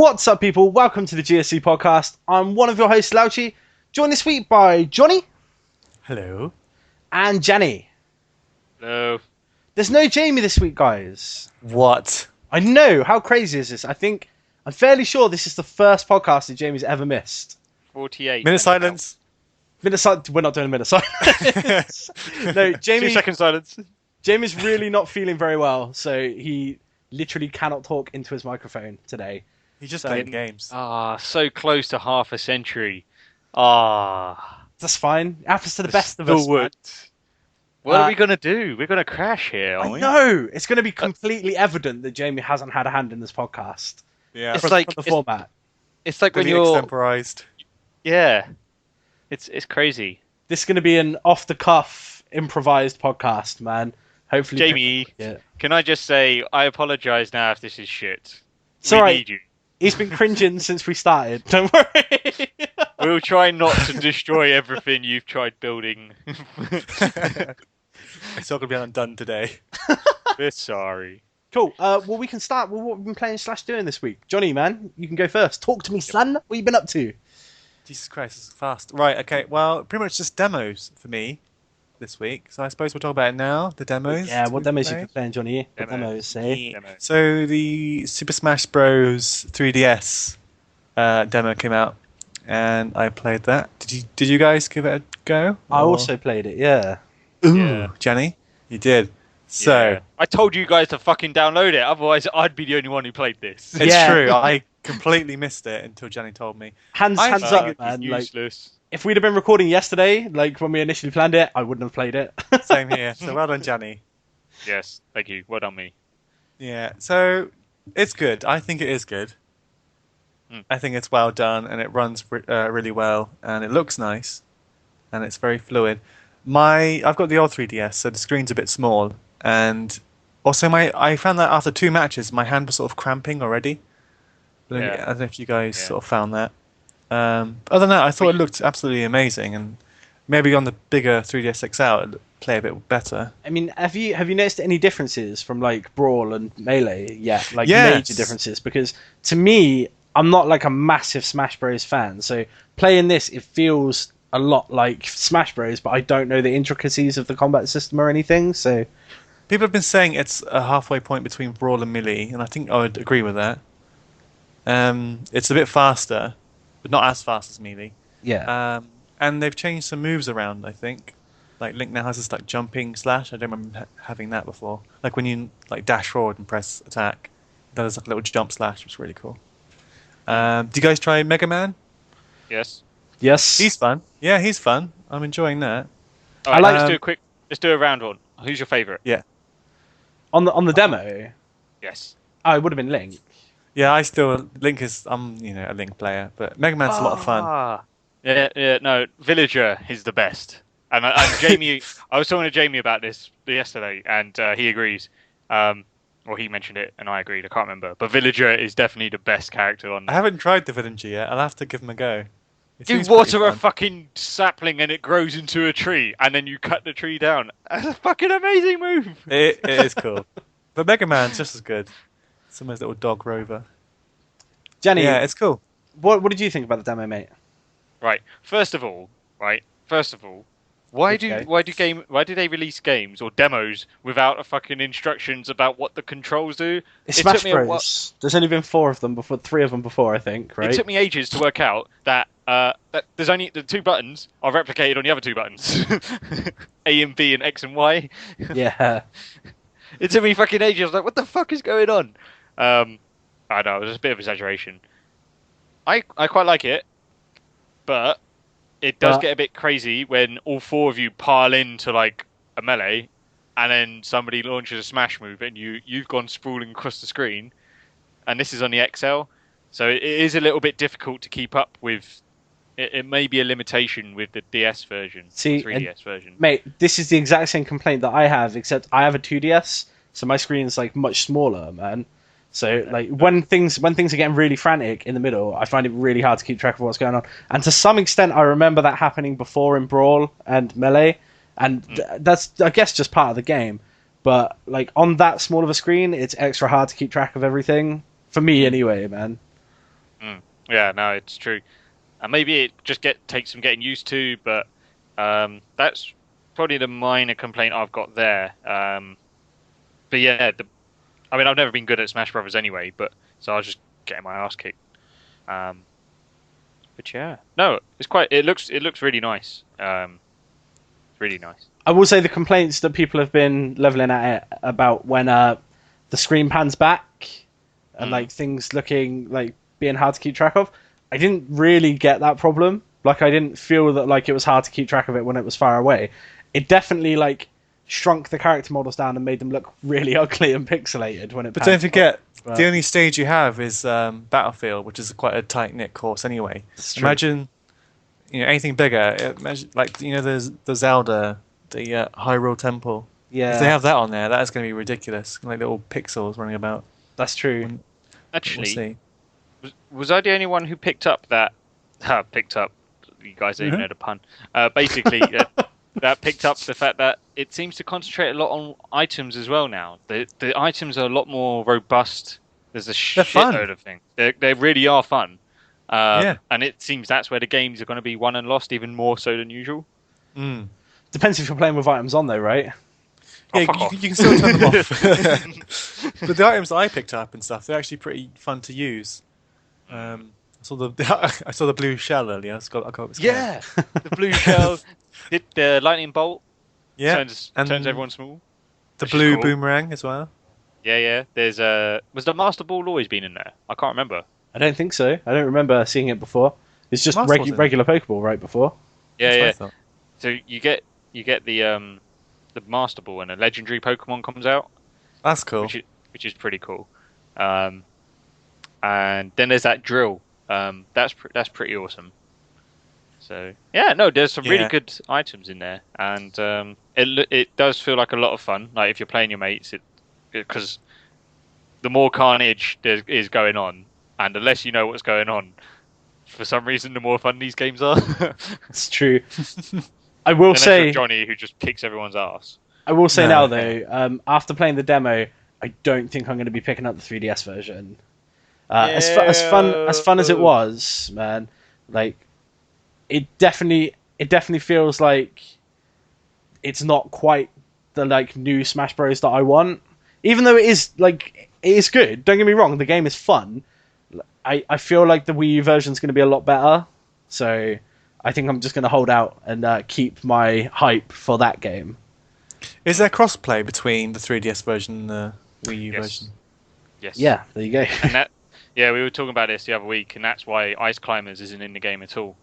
What's up, people? Welcome to the GSC podcast. I'm one of your hosts, Lauchi, joined this week by Gianni. Hello. And Gianni. Hello. There's no Jaime this week, guys. What? I know. How crazy is this? I'm fairly sure this is the first podcast that Jamie's ever missed. 48. Minute silence. We're not doing a minute silence. No, Jaime. 2 second silence. Jamie's really not feeling very well, so he literally cannot talk into his microphone today. He's just playing games. So close to half a century. That's fine. It happens to the best of us. What are we going to do? We're going to crash here, aren't we? No, it's going to be completely evident that Jaime hasn't had a hand in this podcast. Yeah, it's like the format. It's like when you're extemporized. Yeah, it's crazy. This is going to be an off-the-cuff, improvised podcast, man. Hopefully, Jaime, can I just say I apologise now if this is shit. We right. Need you. He's been cringing since we started. Don't worry. We'll try not to destroy everything you've tried building. It's all going to be undone today. We're sorry. Cool. Well, we can start with what we've been playing / doing this week. Gianni, man, you can go first. Talk to me, son. What have you been up to? Jesus Christ, this is fast. Right, okay. Well, pretty much just demos for me this week. So I suppose we'll talk about it now, the demos. Yeah, what demos you been playing, Gianni? What demos, say? So the Super Smash Bros. 3DS demo came out, and I played that. Did you guys give it a go? I also played it, yeah. Ooh, yeah. Gianni, you did. So yeah. I told you guys to fucking download it, otherwise I'd be the only one who played this. It's true. I completely missed it until Gianni told me. Hands up, man. Useless. If we'd have been recording yesterday, like when we initially planned it, I wouldn't have played it. Same here. So well done, Gianni. Yes, thank you. Well done, me. Yeah. So it's good. I think it is good. I think it's well done, and it runs really well, and it looks nice, and it's very fluid. I've got the old 3DS, so the screen's a bit small, and also I found that after 2 matches, my hand was sort of cramping already. I don't know if you guys sort of found that. Other than that, I thought it looked absolutely amazing, and maybe on the bigger 3DS XL, it'd play a bit better. I mean, have you noticed any differences from like Brawl and Melee? Yeah, like major differences. Because to me, I'm not like a massive Smash Bros fan, so playing this, it feels a lot like Smash Bros, but I don't know the intricacies of the combat system or anything. So people have been saying it's a halfway point between Brawl and Melee, and I think I would agree with that. It's a bit faster, but not as fast as Melee. Yeah. And they've changed some moves around, I think. Like Link now has this like jumping slash. I don't remember having that before. Like when you like dash forward and press attack, there's like a little jump slash, which is really cool. Do you guys try Mega Man? Yes. Yes. He's fun. Yeah, he's fun. I'm enjoying that. All right, let's do a round one. Who's your favourite? Yeah. On the demo? Yes. Oh, it would have been Link. Yeah, Link is I'm a Link player, but Mega Man's a lot of fun. Yeah, no, Villager is the best. And Jaime, I was talking to Jaime about this yesterday, and he agrees. Or he mentioned it, and I agreed. I can't remember, but Villager is definitely the best character on. I haven't tried the Villager yet. I'll have to give him a go. You water a fucking sapling and it grows into a tree, and then you cut the tree down. That's a fucking amazing move. It is cool. But Mega Man's just as good. Someone's little dog rover. Gianni, yeah, it's cool. What did you think about the demo, mate? Right. First of all, why do they release games or demos without a fucking instructions about what the controls do? It's Smash Bros. There's only been 4 of them before, 3 of them before, I think. Right? It took me ages to work out that there's only the 2 buttons are replicated on the other 2 buttons, A and B and X and Y. Yeah. It took me fucking ages. I was like, what the fuck is going on? I know, it was a bit of exaggeration. I quite like it, but it does get a bit crazy when all 4 of you pile into like a melee, and then somebody launches a smash move, and you've gone sprawling across the screen, and this is on the XL, so it is a little bit difficult to keep up with. It may be a limitation with the DS version, 3DS version. Mate, this is the exact same complaint that I have, except I have a 2DS, so my screen's like much smaller, man. So like when things are getting really frantic in the middle, I find it really hard to keep track of what's going on. And to some extent, I remember that happening before in Brawl and Melee, and that's I guess just part of the game. But like on that small of a screen, it's extra hard to keep track of everything for me anyway, man. Yeah, no, it's true. And maybe it just takes some getting used to, but that's probably the minor complaint I've got there. But yeah, I mean, I've never been good at Smash Brothers anyway, so I was just getting my ass kicked. But yeah, no, it looks really nice. Really nice. I will say the complaints that people have been leveling at it about when the screen pans back and like things looking like being hard to keep track of. I didn't really get that problem. Like, I didn't feel that like it was hard to keep track of it when it was far away. It definitely like shrunk the character models down and made them look really ugly and pixelated when it. But don't forget, the only stage you have is Battlefield, which is quite a tight knit course anyway. Imagine, anything bigger. Imagine, like there's the Zelda, the Hyrule Temple. Yeah. If they have that on there, that is going to be ridiculous. Like little pixels running about. That's true. Actually, was I the only one who picked up that? Picked up. You guys don't even know the pun. Basically, that picked up the fact that it seems to concentrate a lot on items as well now. The items are a lot more robust. There's a shitload of things. They really are fun. And it seems that's where the games are going to be won and lost even more so than usual. Depends if you're playing with items on, though, right? Yeah, you can still turn them off. But the items I picked up and stuff, they're actually pretty fun to use. I saw the blue shell earlier. I got yeah, the blue shell. Hit the lightning bolt. Yeah, turns everyone small. The blue boomerang as well. Yeah. There's was the Master Ball always been in there? I can't remember. I don't think so. I don't remember seeing it before. It's just regular Pokeball right before. Yeah. So you get the Master Ball and a legendary Pokemon comes out. That's cool. Which is pretty cool. And then there's that drill. That's pretty awesome. So yeah, no, there's some really good items in there, and it does feel like a lot of fun. Like if you're playing your mates, because the more carnage there is going on, and the less you know what's going on, for some reason, the more fun these games are. It's true. I will say Johnny, who just kicks everyone's ass. I will say now though, after playing the demo, I don't think I'm going to be picking up the 3DS version. As fun as it was, man, like it definitely feels like it's not quite the like new Smash Bros that I want. Even though it is good. Don't get me wrong, the game is fun. I feel like the Wii U version is going to be a lot better. So I think I'm just going to hold out and keep my hype for that game. Is there crossplay between the 3DS version and the Wii U version? Yes. Yeah, there you go. And we were talking about this the other week, and that's why Ice Climbers isn't in the game at all,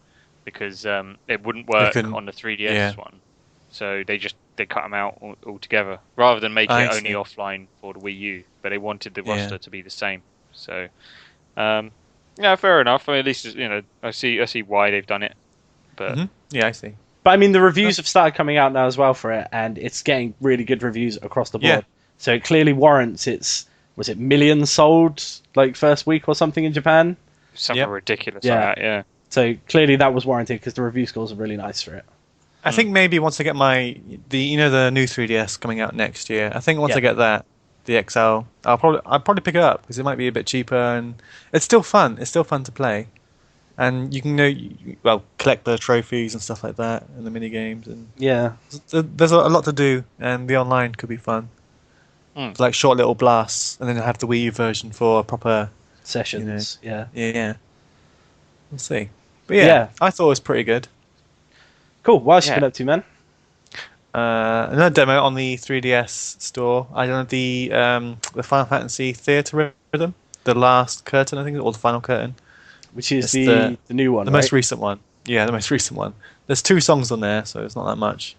because it wouldn't work on the 3DS one. So they cut them out altogether, rather than make it only offline for the Wii U. But they wanted the roster to be the same. So, fair enough. I mean, at least I see why they've done it. But yeah, I see. But I mean, the reviews have started coming out now as well for it, and it's getting really good reviews across the board. Yeah. So it clearly warrants was it millions sold like first week or something in Japan? Something ridiculous like that, yeah. So clearly that was warranted because the review scores are really nice for it. I think maybe once I get the new 3DS coming out next year, I think once I get that, the XL, I'll probably pick it up because it might be a bit cheaper and it's still fun. It's still fun to play. And you can collect the trophies and stuff like that and the mini games, and there's a lot to do, and the online could be fun. Like short little blasts, and then have the Wii U version for proper sessions. Yeah. We'll see. But I thought it was pretty good. Cool. What else you been up to, man? Another demo on the 3DS store. I done the Final Fantasy Theater Rhythm, the last curtain, I think, or the final curtain. Which is the new one, the most recent one. Yeah, the most recent one. There's 2 songs on there, so it's not that much.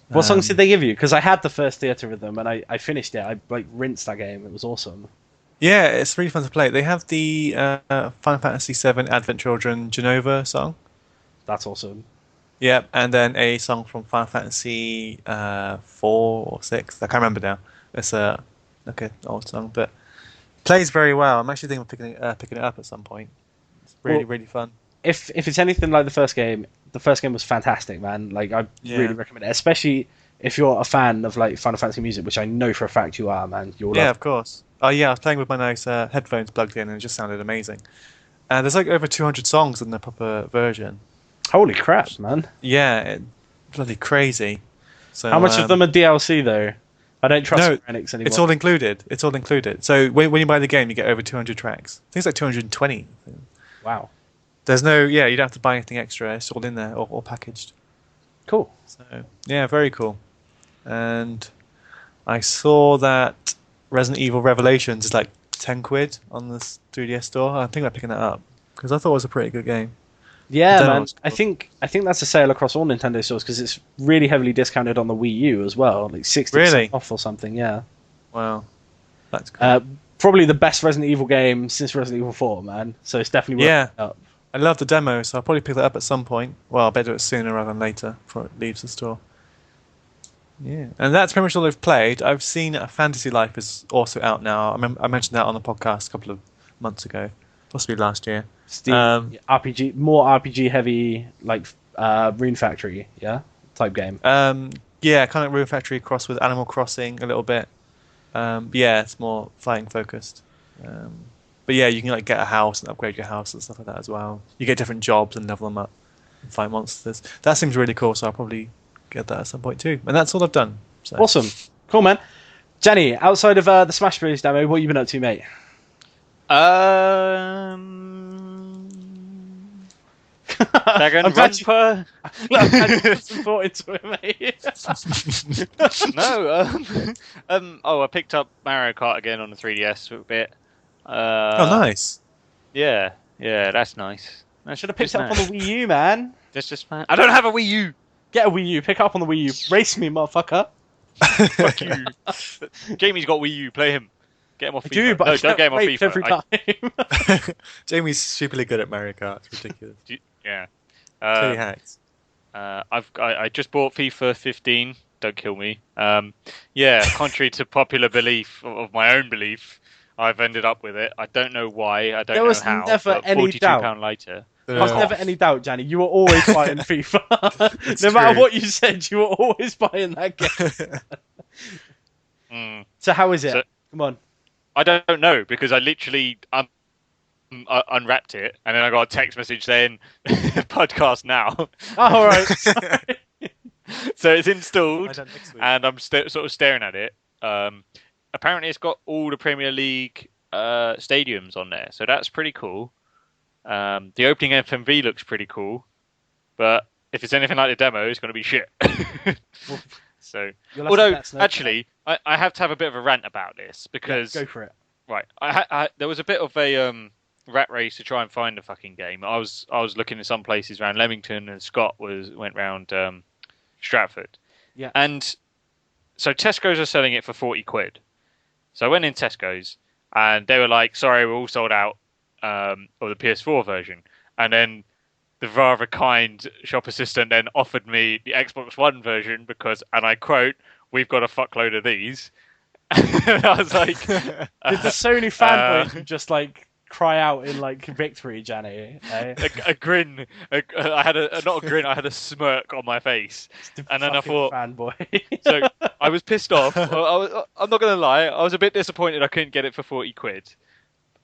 What songs did they give you? Because I had the first Theater Rhythm and I finished it. I rinsed that game. It was awesome. Yeah, it's really fun to play. They have the Final Fantasy VII Advent Children Genova song. That's awesome. Yeah, and then a song from Final Fantasy 4 or 6. I can't remember now. It's an old song, but plays very well. I'm actually thinking of picking it up at some point. It's really fun. If it's anything like the first game was fantastic, man. Like I really recommend it, especially if you're a fan of like Final Fantasy music, which I know for a fact you are, man. Of course. Oh yeah, I was playing with my nice headphones plugged in, and it just sounded amazing. And there's like over 200 songs in the proper version. Holy crap, man! Yeah, bloody crazy. So How much of them are DLC though? I don't trust No, Square Enix anymore. it's all included. It's all included. So when you buy the game, you get over 200 tracks. I think it's like 220. Wow. There's no, yeah, you don't have to buy anything extra. It's all in there, all packaged. Cool. So yeah, very cool. And I saw that Resident Evil Revelations is like 10 quid on the 3DS store. I think I'm picking that up because I thought it was a pretty good game. Yeah, The demo man. was cool. I think that's a sale across all Nintendo stores because it's really heavily discounted on the Wii U as well, like 60% Really? off or something. Yeah. Wow, that's cool. Probably the best Resident Evil game since Resident Evil 4, man. So it's definitely worth Yeah. picking up. I love the demo, so I'll probably pick that up at some point. Well, I'll better do it sooner rather than later before it leaves the store. Yeah, and that's pretty much all I've played. I've seen Fantasy Life is also out now. I mentioned that on the podcast a couple of months ago, possibly last year. Steam RPG, more RPG heavy, like Rune Factory, yeah, type game. Yeah, kind of Rune Factory crossed with Animal Crossing a little bit. Yeah, it's more fighting focused. But yeah, you can like get a house and upgrade your house and stuff like that as well. You get different jobs and level them up and fight monsters. That seems really cool, so I'll probably get that at some point too. And that's all I've done. So. Awesome, cool, man. Gianni, outside of the Smash Bros demo, what have you been up to, mate? Flagrant glad Rumper. I'm glad you put some thought into it, mate. No. I picked up Mario Kart again on the 3DS for a bit. Oh, nice. Yeah, that's nice. I should have picked it up on the Wii U, man. That's just fine. I don't have a Wii U. Get a Wii U. Pick it up on the Wii U. Race me, motherfucker. Fuck you. Jamie's got Wii U. Play him. Get him off FIFA. I do, but no, don't get him off FIFA. every time. Jamie's stupidly good at Mario Kart. It's ridiculous. Yeah. Clearly hacked. I just bought FIFA 15. Don't kill me. Yeah, contrary to popular belief of my own belief, I've ended up with it. I don't know why. I don't know how. There was never any doubt. £42 later. There was never any doubt, Gianni. You were always buying FIFA. No matter what you said, you were always buying that game. So how is it? Come on. I don't know because I literally unwrapped it and then I got a text message saying podcast now. Oh, all right. Sorry. So it's installed and I'm sort of staring at it. Apparently it's got all the Premier League stadiums on there, so that's pretty cool. The opening FMV looks pretty cool, but if it's anything like the demo, it's going to be shit. So, although actually, I have to have a bit of a rant about this because go for it. Right, there was a bit of a rat race to try and find the fucking game. I was looking at some places around Leamington, and Scott went round Stratford. Yeah, and so Tesco's are selling it for 40 quid. So I went in Tesco's, and they were like, "Sorry, we're all sold out." Or the PS4 version, and then the rather kind shop assistant then offered me the Xbox One version because, and I quote, "We've got a fuckload of these." And I was like, "Did the Sony fanboy just like cry out in like victory, Gianni?" A grin. I had not a grin. I had a smirk on my face, and then I thought, "Fanboy." So I was pissed off. I'm not gonna lie. I was a bit disappointed I couldn't get it for 40 quid.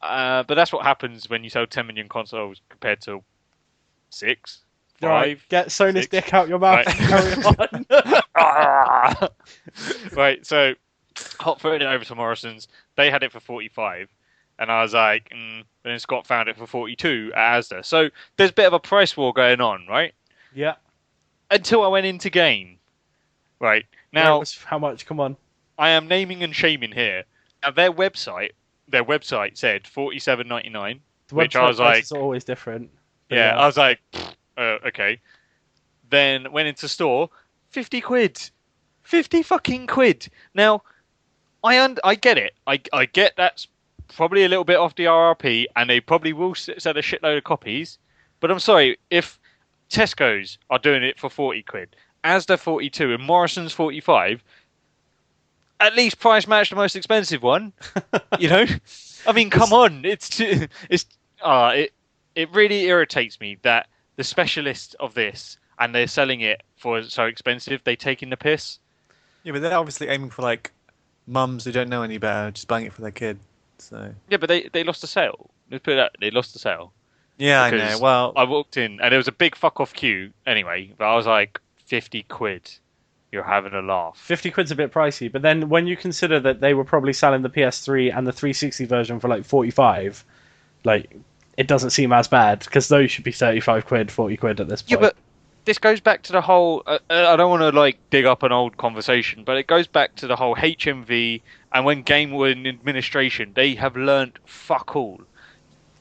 But that's what happens when you sell 10 million consoles compared to 6, 5. Right, get Sony's dick out your mouth and carry on. Right, so hot footed it over to Morrison's. They had it for 45, and I was like, and then Scott found it for 42 at Asda. So there's a bit of a price war going on, right? Yeah. Until I went into game. Right now, how much? Come on. I am naming and shaming here. Now their website said $47.99, which I was like, it's always different. Yeah, I was like, okay. Then went into store, 50 quid, 50 fucking quid. Now, I get it. I get that's probably a little bit off the RRP, and they probably will sell a shitload of copies. But I'm sorry, if Tesco's are doing it for 40 quid, Asda 42, and Morrison's 45. At least price match the most expensive one, you know. I mean, come on! It really irritates me that the specialists of this and they're selling it for so expensive. They taking the piss. Yeah, but they're obviously aiming for like mums who don't know any better, just buying it for their kid. So yeah, but they lost the sale. Let's put it out. They lost the sale. Yeah, I know. Because Well, I walked in and there was a big fuck off queue anyway, but I was like, 50 quid. You're having a laugh. 50 quid's a bit pricey, but then when you consider that they were probably selling the PS3 and the 360 version for like 45, like it doesn't seem as bad because those should be 35 quid, 40 quid at this point. Yeah, but this goes back to the whole. I don't want to like dig up an old conversation, but it goes back to the whole HMV and when Game were in administration, they have learnt fuck all.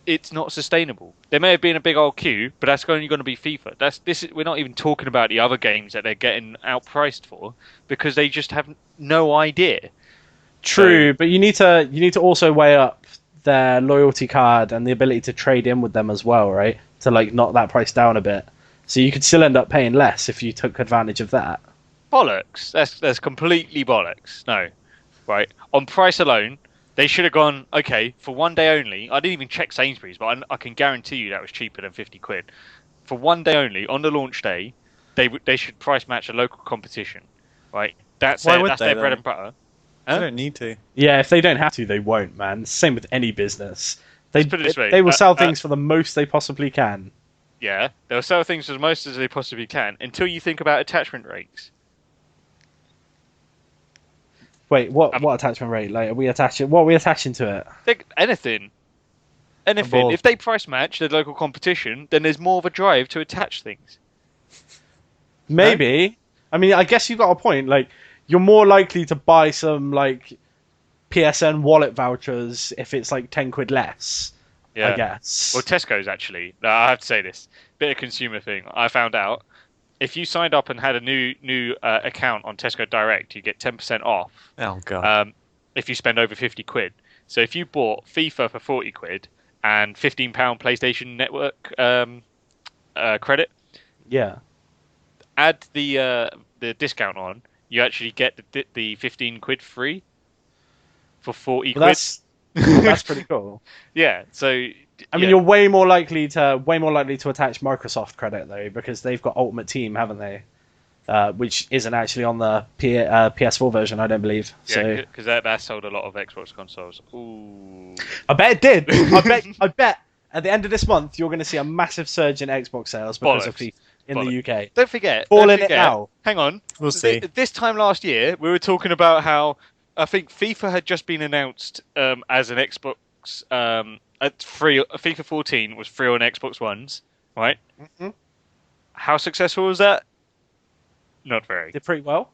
It's not sustainable. There may have been a big old queue, but that's only going to be FIFA. We're not even talking about the other games that they're getting outpriced for because they just have no idea. True, but you need to also weigh up their loyalty card and the ability to trade in with them as well, right? To like knock that price down a bit. So you could still end up paying less if you took advantage of that. Bollocks. That's completely bollocks. No. Right. On price alone, they should have gone, okay, for one day only. I didn't even check Sainsbury's, but I can guarantee you that was cheaper than 50 quid. For one day only, on the launch day, they should price match a local competition. Right? That's their bread and butter. Huh? They don't need to. Yeah, if they don't have to, they won't, man. Same with any business. Let's put it this way. They will sell things for the most they possibly can. Yeah, they'll sell things for the most as they possibly can until you think about attachment rates. Wait, what attachment rate? Like, what are we attaching to it? Anything. If they price match the local competition, then there's more of a drive to attach things. Maybe. No? I mean, I guess you've got a point. Like, you're more likely to buy some like PSN wallet vouchers if it's like 10 quid less. Yeah. I guess. Well, Tesco's actually. I have to say this bit of consumer thing. I found out if you signed up and had a new account on Tesco Direct, you get 10% off. Oh god. If you spend over 50 quid. So if you bought FIFA for 40 quid and £15 PlayStation Network credit, yeah, add the discount on, you actually get the 15 quid free for 40 quid. That's pretty cool. Yeah, so I mean, you're way more likely to attach Microsoft credit though, because they've got Ultimate Team, haven't they? Which isn't actually on the PS4 version, I don't believe. Yeah, because that sold a lot of Xbox consoles. Ooh, I bet it did. I bet at the end of this month you're going to see a massive surge in Xbox sales because of FIFA in the UK. Don't forget. It now. Hang on. We'll see. This time last year, we were talking about how I think FIFA had just been announced as an Xbox. Free. FIFA 14 was free on Xbox Ones, right? Mm-hmm. How successful was that? Not very. Did pretty well.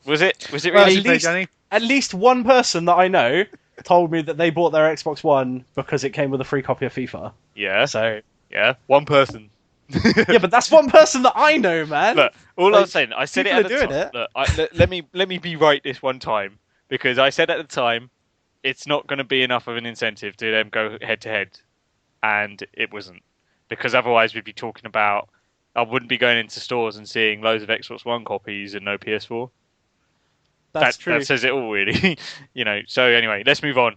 Was it really? At least one person that I know told me that they bought their Xbox One because it came with a free copy of FIFA. Yeah. So yeah, one person. Yeah, but that's one person that I know, man. Look, I was saying, I said it at the time. Look, let me be right this one time, because I said at the time it's not going to be enough of an incentive to them go head to head, and it wasn't, because otherwise we'd be talking about, I wouldn't be going into stores and seeing loads of Xbox One copies and no PS4. That's true. That says it all, really. So anyway, let's move on.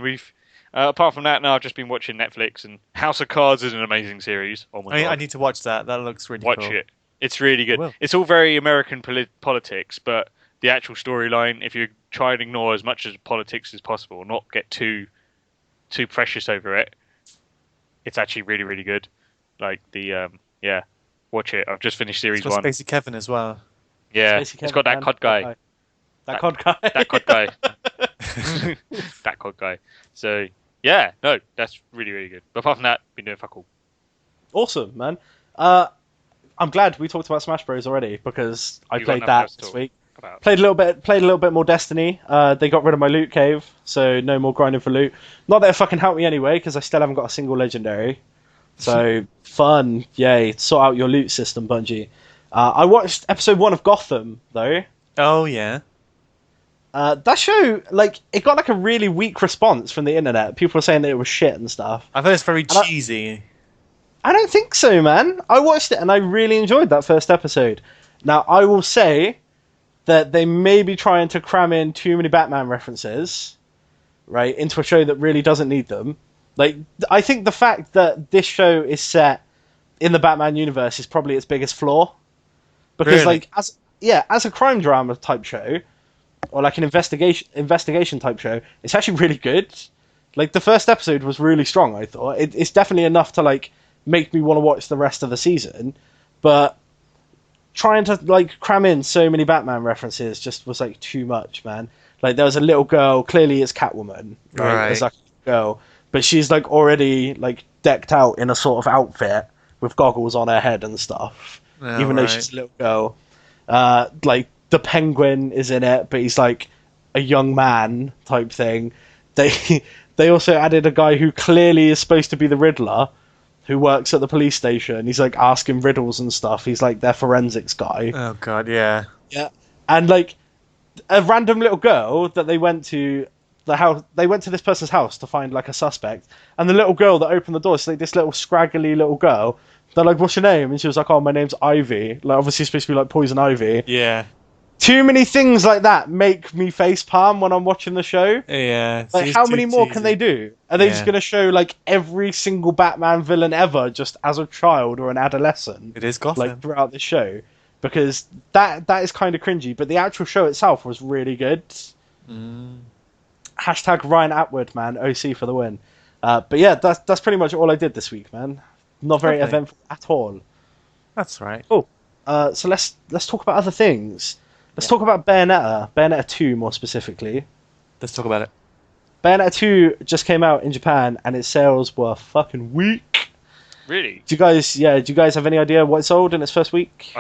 We've apart from that, now I've just been watching Netflix, and House of Cards is an amazing series. Oh my god! I need to watch that. That looks really cool. Watch it. It's really good. It's all very American politics, but the actual storyline, if you try and ignore as much as politics as possible, not get too precious over it, it's actually really, really good. Like watch it. I've just finished series 1. Spacey Kevin as well. Yeah, it's got that COD guy. That COD guy. That COD guy. That COD guy. So yeah, no, that's really, really good. But apart from that, been doing fuck all. Awesome, man. I'm glad we talked about Smash Bros already, because I played that this week. Played a little bit more Destiny. They got rid of my loot cave, so no more grinding for loot. Not that it fucking helped me anyway, because I still haven't got a single legendary. So fun, yay! Sort out your loot system, Bungie. I watched episode 1 of Gotham though. Oh yeah. That show, it got a really weak response from the internet. People were saying that it was shit and stuff. I thought it's very cheesy. I don't think so, man. I watched it and I really enjoyed that first episode. Now, I will say that they may be trying to cram in too many Batman references, right, into a show that really doesn't need them. I think the fact that this show is set in the Batman universe is probably its biggest flaw. Because, really? as a crime drama type show, or an investigation type show, it's actually really good. Like the first episode was really strong. I thought it's definitely enough to like make me want to watch the rest of the season, but trying to like cram in so many Batman references just was like too much, man. Like there was a little girl, clearly it's Catwoman, right? It's like a girl, but she's like already like decked out in a sort of outfit with goggles on her head and stuff, even though she's a little girl. Like the Penguin is in it, but he's like a young man type thing. They also added a guy who clearly is supposed to be the Riddler, who works at the police station. He's like asking riddles and stuff. He's like their forensics guy. Oh god, yeah. Yeah. And like a random little girl that they went to the house. They went to this person's house to find like a suspect, and the little girl that opened the door is like this little scraggly little girl. They're like, "What's your name?" And she was like, "Oh, my name's Ivy." Like obviously supposed to be like Poison Ivy. Yeah. Too many things like that make me facepalm when I'm watching the show. Yeah. Like, how many more can they do? Are they just going to show, like, every single Batman villain ever just as a child or an adolescent? It is Gotham. Like, throughout the show. Because that is kind of cringy, but the actual show itself was really good. Hashtag Ryan Atwood, man. OC for the win. But yeah, that's pretty much all I did this week, man. Not very eventful at all. That's right. Oh, so let's talk about other things. Let's talk about Bayonetta 2 more specifically. Let's talk about it. Bayonetta 2 just came out in Japan and its sales were fucking weak. Really? Do you guys have any idea what it sold in its first week?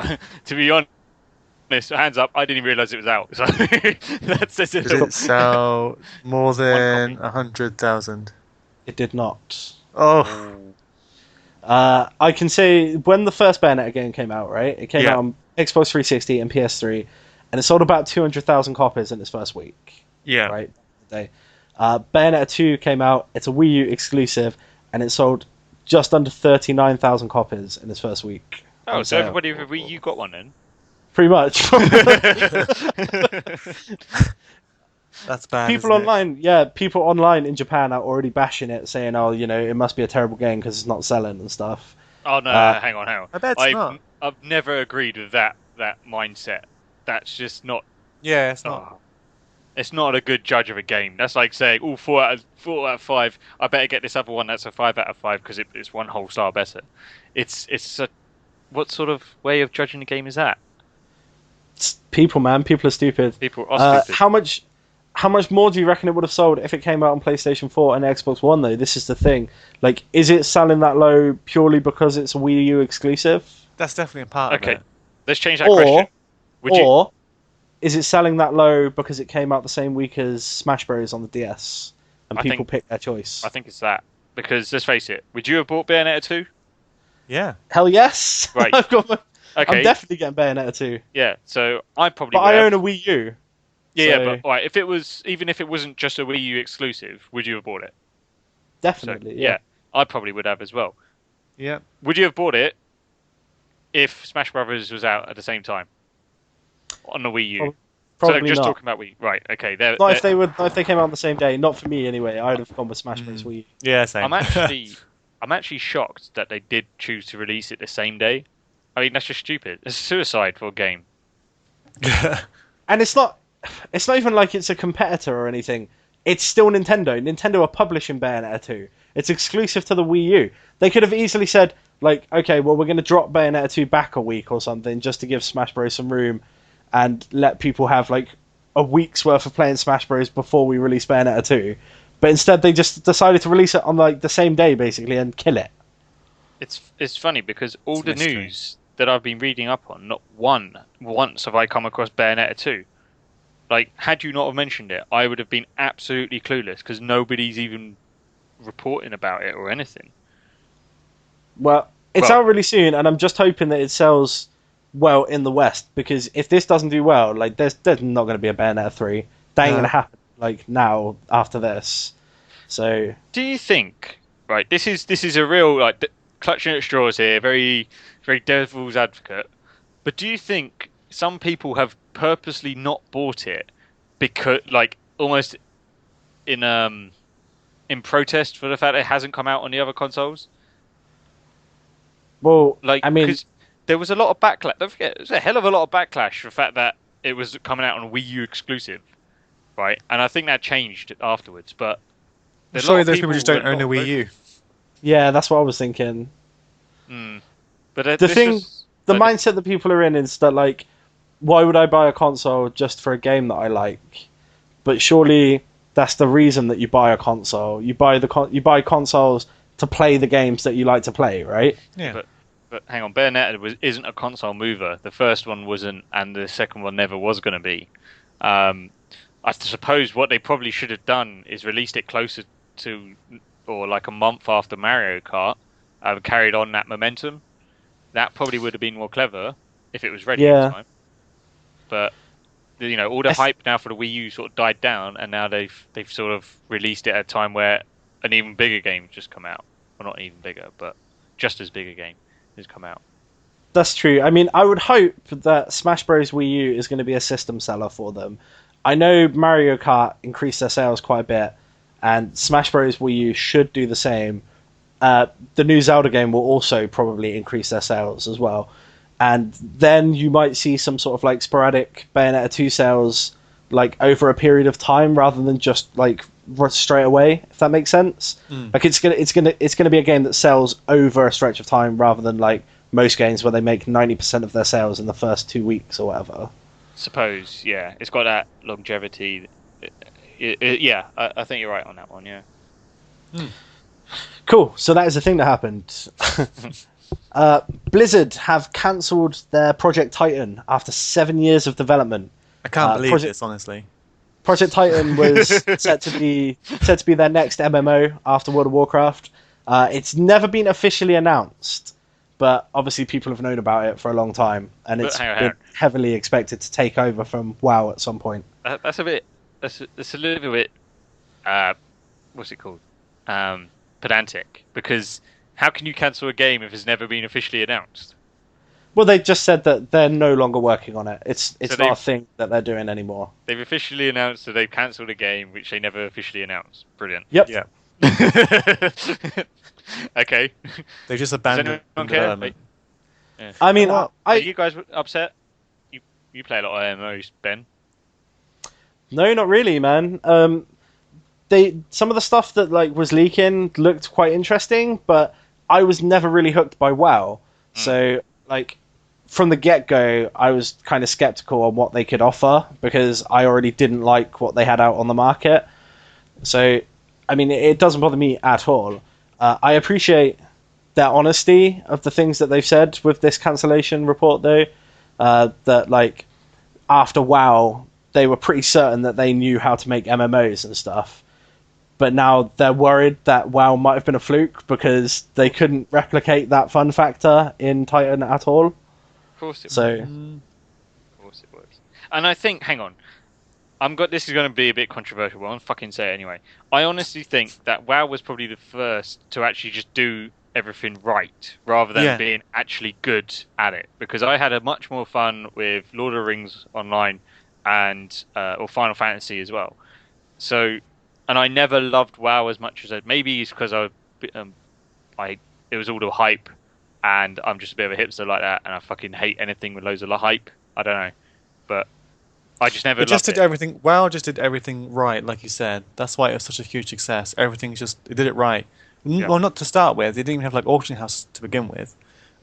To be honest, hands up, I didn't even realise it was out. So that's Did it sell more than 100,000? It did not. Oh. I can say when the first Bayonetta game came out, right? It came out on Xbox 360 and PS3, and it sold about 200,000 copies in its first week. Yeah. Right. Bayonetta 2 came out. It's a Wii U exclusive, and it sold just under 39,000 copies in its first week. Oh, so everybody with a Wii U got one then? Pretty much. That's bad. People online in Japan are already bashing it, saying, "Oh, you know, it must be a terrible game because it's not selling and stuff." Oh no, hang on. I bet it's not. I've never agreed with that mindset. That's just not. Yeah, it's not. It's not a good judge of a game. That's like saying, "Oh, 4 out of 5. I better get this other one that's a 5 out of 5 because it's one whole star better." What sort of way of judging a game is that? It's people, man. People are stupid. People are stupid. How much more do you reckon it would have sold if it came out on PlayStation 4 and Xbox One, though? This is the thing. Like, is it selling that low purely because it's a Wii U exclusive? That's definitely a part of it. Okay, let's change that question. Or is it selling that low because it came out the same week as Smash Bros. On the DS and people pick their choice? I think it's that. Because, let's face it, would you have bought Bayonetta 2? Yeah. Hell yes! Right. I'm Okay. definitely getting Bayonetta 2. Yeah, so I probably But would I have. own a Wii U. Yeah, so... but right, even if it wasn't just a Wii U exclusive, would you have bought it? Definitely, So, yeah. I probably would have as well. Yeah. Would you have bought it if Smash Brothers was out at the same time on the Wii U? Probably so just not. talking about Wii, right? Okay, Not if they came out on the same day. Not for me anyway. I'd have gone with Smash Bros. Wii U. Yeah, same. I'm actually shocked that they did choose to release it the same day. I mean, that's just stupid. It's suicide for a game. And it's not even like it's a competitor or anything. It's still Nintendo. Nintendo are publishing Bayonetta 2. It's exclusive to the Wii U. They could have easily said, like, okay, well, we're going to drop Bayonetta 2 back a week or something just to give Smash Bros. Some room and let people have, like, a week's worth of playing Smash Bros. Before we release Bayonetta 2. But instead, they just decided to release it on, like, the same day, basically, and kill it. It's funny because all the news that I've been reading up on, not once have I come across Bayonetta 2. Like, had you not have mentioned it, I would have been absolutely clueless because nobody's even reporting about it or anything. Well, it's out really soon, and I'm just hoping that it sells well in the West, because if this doesn't do well, like, there's not going to be a Bayonetta 3. That ain't going to happen, like, now, after this. So... Do you think, right, this is a real, like, clutching at straws here, very, very devil's advocate, but do you think some people have purposely not bought it because, like, almost in protest for the fact it hasn't come out on the other consoles? Well, like, I mean, because there was a lot of backlash. Don't forget, there was a hell of a lot of backlash for the fact that it was coming out on a Wii U exclusive, right? And I think that changed afterwards. But There's a Surely lot of those people just don't own a with Wii U. Yeah, that's what I was thinking. But The this thing, was, the like, mindset that people are in is that like, why would I buy a console just for a game that I like? But surely that's the reason that you buy a console. You buy consoles to play the games that you like to play, right? Yeah. But hang on, Bayonetta isn't a console mover. The first one wasn't, and the second one never was going to be. I suppose what they probably should have done is released it closer to, or like a month after Mario Kart, carried on that momentum. That probably would have been more clever if it was ready in Yeah. time. But all the hype now for the Wii U sort of died down, and now they've sort of released it at a time where an even bigger game just come out. Well, not even bigger, but just as big a game has come out. That's true. I mean, I would hope that Smash Bros. Wii U is going to be a system seller for them. I know Mario Kart increased their sales quite a bit, and Smash Bros. Wii U should do the same. The new Zelda game will also probably increase their sales as well. And then you might see some sort of like sporadic Bayonetta 2 sales like over a period of time rather than just like straight away, if that makes sense. Like it's gonna be a game that sells over a stretch of time rather than like most games where they make 90% of their sales in the first 2 weeks or whatever. Suppose, yeah, it's got that longevity. Yeah, I think you're right on that one. Yeah. Cool. So that is the thing that happened. Blizzard have cancelled their Project Titan after 7 years of development. I can't believe this, honestly. Project Titan was set to be their next MMO after World of Warcraft. It's never been officially announced, but obviously people have known about it for a long time, and it's been heavily expected to take over from WoW at some point. That's a little bit. What's it called? Pedantic, because how can you cancel a game if it's never been officially announced? Well, they just said that they're no longer working on it. It's So not a thing that they're doing anymore. They've officially announced that they've cancelled a game which they never officially announced. Brilliant. Yep. Yeah. Okay. They just abandoned development. Yeah. I mean, Are you guys upset? You play a lot of MMOs, Ben. No, not really, man. Some of the stuff that like was leaking looked quite interesting, but I was never really hooked by WoW. So like from the get-go, I was kind of skeptical on what they could offer because I already didn't like what they had out on the market. So, I mean, it doesn't bother me at all. I appreciate their honesty of the things that they've said with this cancellation report, though. That like after WoW, they were pretty certain that they knew how to make MMOs and stuff. But now they're worried that WoW might have been a fluke because they couldn't replicate that fun factor in Titan at all. Of course it was. Of course it was. And I think, hang on, this is going to be a bit controversial, but I'm fucking say it anyway. I honestly think that WoW was probably the first to actually just do everything right, rather than being actually good at it. Because I had a much more fun with Lord of the Rings Online and or Final Fantasy as well. So... And I never loved WoW as much as maybe it's because it was all the hype, and I'm just a bit of a hipster like that, and I fucking hate anything with loads of hype. I don't know, but I just never. WoW just did everything right, like you said. That's why it was such a huge success. It did it right. Yeah. Well, not to start with. They didn't even have like auction house to begin with,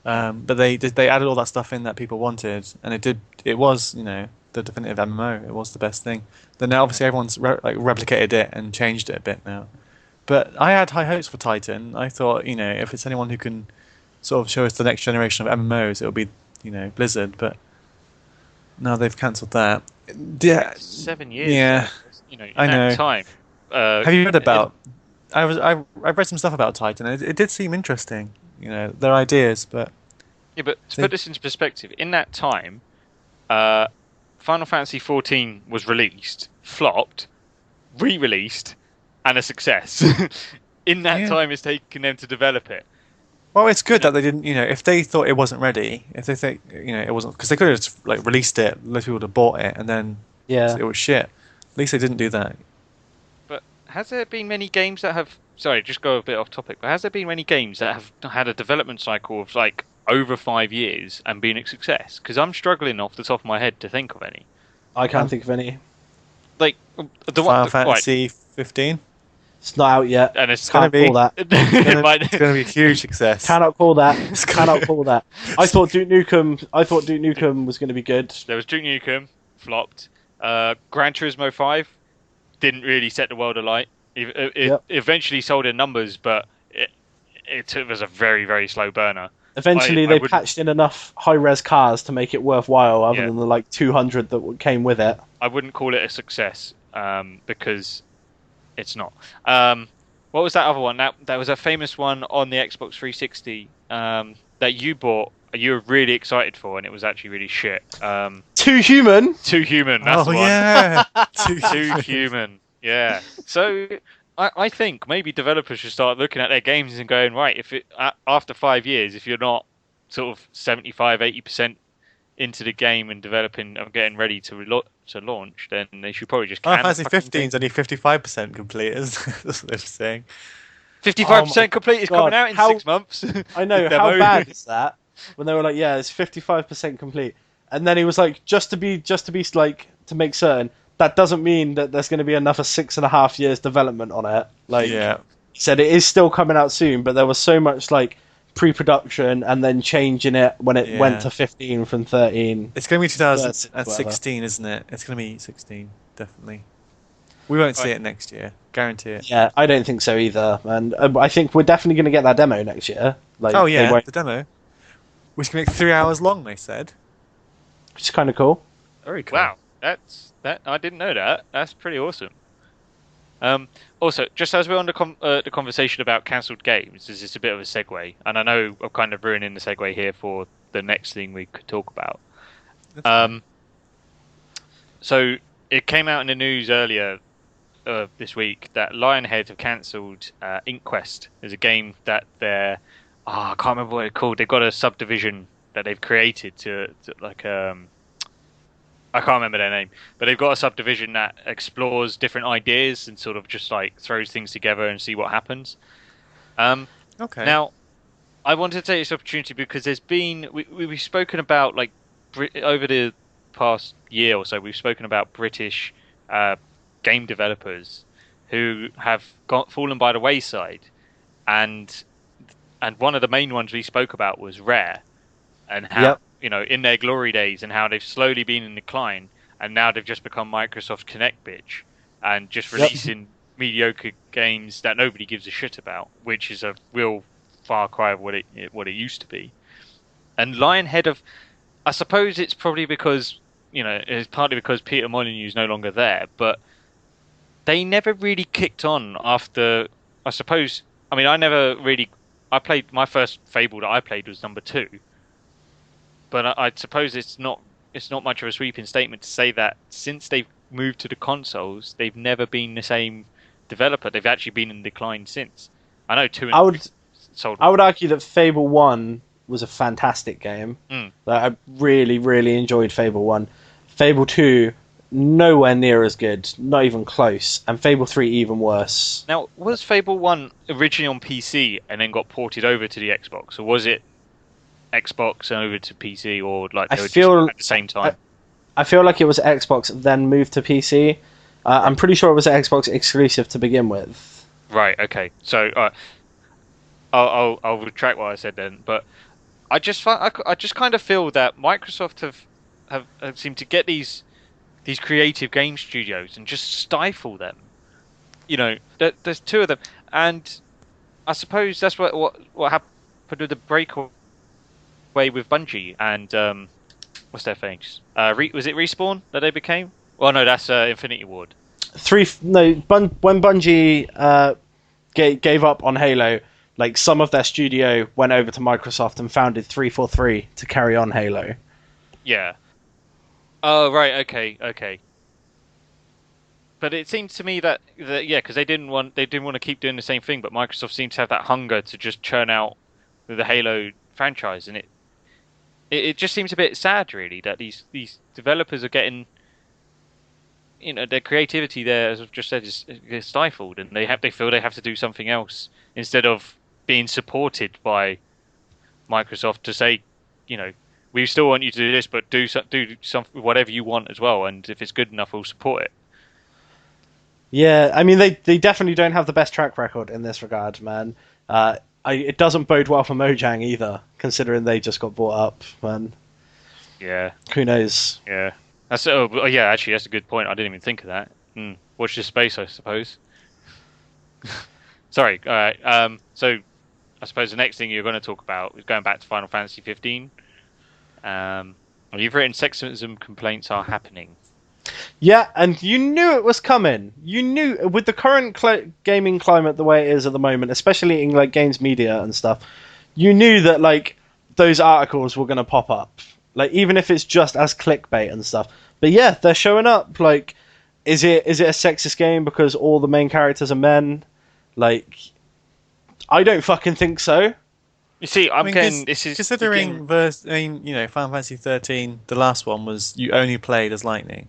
but they added all that stuff in that people wanted, and it was the definitive MMO. It was the best thing. Then now obviously everyone's replicated it and changed it a bit now. But I had high hopes for Titan. I thought, if it's anyone who can sort of show us the next generation of MMOs, it'll be, Blizzard. But now they've cancelled that. Yeah, 7 years. Yeah, I know. Time. Have you read about? I read some stuff about Titan. It did seem interesting. Their ideas, but yeah. But to put this into perspective, in that time, Final Fantasy XIV was released, flopped, re-released, and a success. In that time it's taken them to develop it. Well, it's good that they didn't, if they thought it wasn't ready, if they think, it wasn't, because they could have just released it, let people have bought it, and then it was shit. At least they didn't do that. But has there been many games that have, sorry, just go a bit off topic, but has there been many games that have had a development cycle of over 5 years and been a success? Because I'm struggling off the top of my head to think of any. I can't think of any. The Final Fantasy 15? It's not out yet. And it's Can't gonna be. call that. It's going to be a huge success. Cannot call that. It's gonna Cannot be- call that. I thought Duke Nukem was going to be good. There was Duke Nukem, flopped. Gran Turismo 5 didn't really set the world alight. It eventually sold in numbers, but it was a very, very slow burner. Eventually, they patched in enough high-res cars to make it worthwhile, other than the like 200 that came with it. I wouldn't call it a success because it's not. What was that other one? That was a famous one on the Xbox 360 that you bought. You were really excited for, and it was actually really shit. Too Human. Too Human. That's the one. Yeah. Too Human. Yeah. So I think maybe developers should start looking at their games and going, right, if after 5 years, if you're not sort of 75-80% into the game and developing and getting ready to launch, then they should probably just Final Fantasy 15 is only 55% complete, that's what they're saying. 55% complete is coming out in 6 months. I know, how bad is that? When they were like, yeah, it's 55% complete. And then he was like, just to be like, to make certain, that doesn't mean that there's going to be another 6.5 years development on it. Like, he said it is still coming out soon, but there was so much like pre-production and then changing it when it went to 15 from 13. It's going to be 2016, isn't it? It's going to be 16, definitely. We won't see it next year, guarantee it. Yeah, I don't think so either. And I think we're definitely going to get that demo next year. Like, the demo. Which can make 3 hours long, they said. Which is kind of cool. Very cool. Wow, that I didn't know that. That's pretty awesome. Also, just as we're on the conversation about cancelled games, this is a bit of a segue, and I know I'm kind of ruining the segue here for the next thing we could talk about. So it came out in the news earlier this week that Lionhead have cancelled Inquest. There's a game that they're I can't remember what it's called. They've got a subdivision that they've created to like I can't remember their name, but they've got a subdivision that explores different ideas and sort of just like throws things together and see what happens. Okay. Now, I wanted to take this opportunity because there's been we've spoken about like over the past year or so, we've spoken about British game developers who have fallen by the wayside, and one of the main ones we spoke about was Rare, and how in their glory days and how they've slowly been in decline, and now they've just become Microsoft Connect bitch and just releasing mediocre games that nobody gives a shit about, which is a real far cry of what it used to be. And Lionhead I suppose it's probably because it's partly because Peter Molyneux is no longer there, but they never really kicked on after. I suppose. I mean, I played my first Fable that I played was number 2. But I suppose it's not much of a sweeping statement to say that since they've moved to the consoles, they've never been the same developer. They've actually been in decline since. I know 2 and I would argue that Fable 1 was a fantastic game. I really, really enjoyed Fable 1. Fable 2, nowhere near as good, not even close. And Fable 3, even worse. Now, was Fable 1 originally on PC and then got ported over to the Xbox? Or was it Xbox and over to PC, or like they were just at the same time? I feel like it was Xbox, then moved to PC. I'm pretty sure it was an Xbox exclusive to begin with. Right. Okay. So I'll retract what I said then. But I just kind of feel that Microsoft have seemed to get these creative game studios and just stifle them. There's 2 of them, and I suppose that's what happened with the breakaway with Bungie and what's their things? Was it Respawn that they became? Well, no, that's Infinity Ward. When Bungie gave up on Halo, like some of their studio went over to Microsoft and founded 343 to carry on Halo. Yeah. Oh right, okay. But it seems to me that because they didn't want to keep doing the same thing, but Microsoft seems to have that hunger to just churn out the Halo franchise, and it just seems a bit sad, really, that these developers are getting, their creativity there, as I've just said, is stifled, and they feel they have to do something else instead of being supported by Microsoft to say, we still want you to do this, but do some whatever you want as well, and if it's good enough, we'll support it. Yeah, I mean they definitely don't have the best track record in this regard, man. It doesn't bode well for Mojang either, considering they just got bought up. Man, Yeah, who knows? yeah. Yeah. Actually, that's a good point. I didn't even think of that. Watch this space, I suppose. Sorry. All right. So I suppose the next thing you're going to talk about is going back to Final Fantasy 15. You've written sexism complaints are happening. Yeah, and you knew it was coming. You knew with the current gaming climate the way it is at the moment, especially in like games media and stuff. You knew that like those articles were going to pop up, like even if it's just as clickbait and stuff. But yeah, they're showing up. Like, is it a sexist game because all the main characters are men? Like, I don't fucking think so. You see, I mean, this is considering Final Fantasy 13, the last one was you only played as Lightning,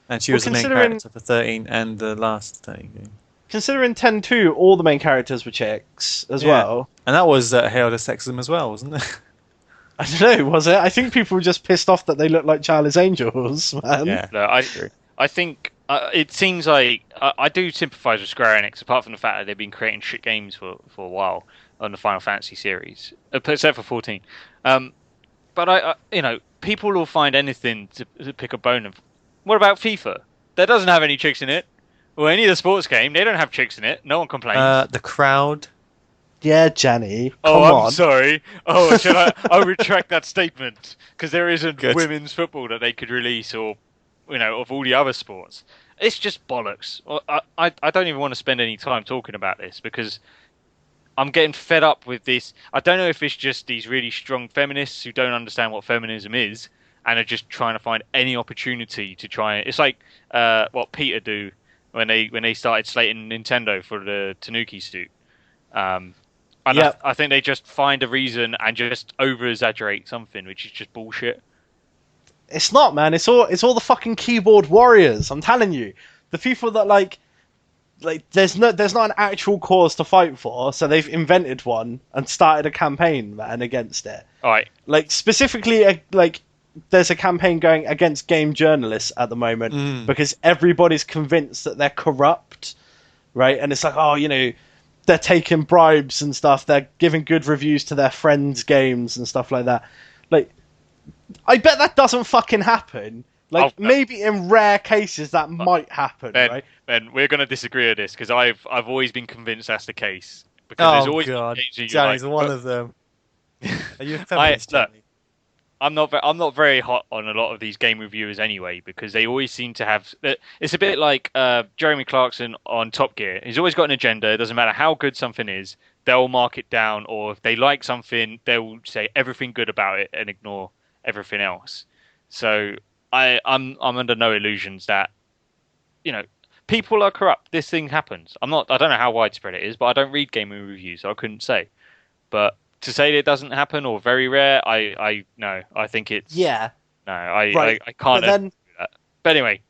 and she was the main character for 13 and the last 13 game. Considering 10-2, all the main characters were chicks as well. And that was hailed as sexism as well, wasn't it? I don't know, was it? I think people were just pissed off that they look like Charlie's Angels, man. Yeah, no, I think it seems like I do sympathise with Square Enix, apart from the fact that they've been creating shit games for a while on the Final Fantasy series, except for 14. But people will find anything to pick a bone of. What about FIFA? That doesn't have any chicks in it. Or any of the sports game, they don't have chicks in it. No one complains. The crowd. Yeah, Gianni. Come on. I'm sorry. Oh, should I'll retract that statement because there isn't women's football that they could release, or of all the other sports. It's just bollocks. I don't even want to spend any time talking about this because I'm getting fed up with this. I don't know if it's just these really strong feminists who don't understand what feminism is and are just trying to find any opportunity to try. It's like what Peter do when they started slating Nintendo for the Tanuki suit. I think they just find a reason and just over-exaggerate something, which is just bullshit. It's not, man. It's all the fucking keyboard warriors. I'm telling you, the people that like there's not an actual cause to fight for, so they've invented one and started a campaign, man, against it. All right. Like specifically, there's a campaign going against game journalists at the moment because everybody's convinced that they're corrupt, right? And it's like, they're taking bribes and stuff. They're giving good reviews to their friends' games and stuff like that. Like, I bet that doesn't fucking happen. Like, maybe in rare cases that might happen, right? Ben, we're going to disagree on this because I've always been convinced that's the case. Because there's always Johnny's one of them. Are you a feminist, Johnny? I'm not very hot on a lot of these game reviewers anyway because they always seem to have. It's a bit like Jeremy Clarkson on Top Gear. He's always got an agenda. It doesn't matter how good something is, they'll mark it down, or if they like something, they'll say everything good about it and ignore everything else. So I'm under no illusions that people are corrupt. This thing happens. I don't know how widespread it is, but I don't read gaming reviews, so I couldn't say. But to say that it doesn't happen or very rare, I think it's I can't do that. But anyway,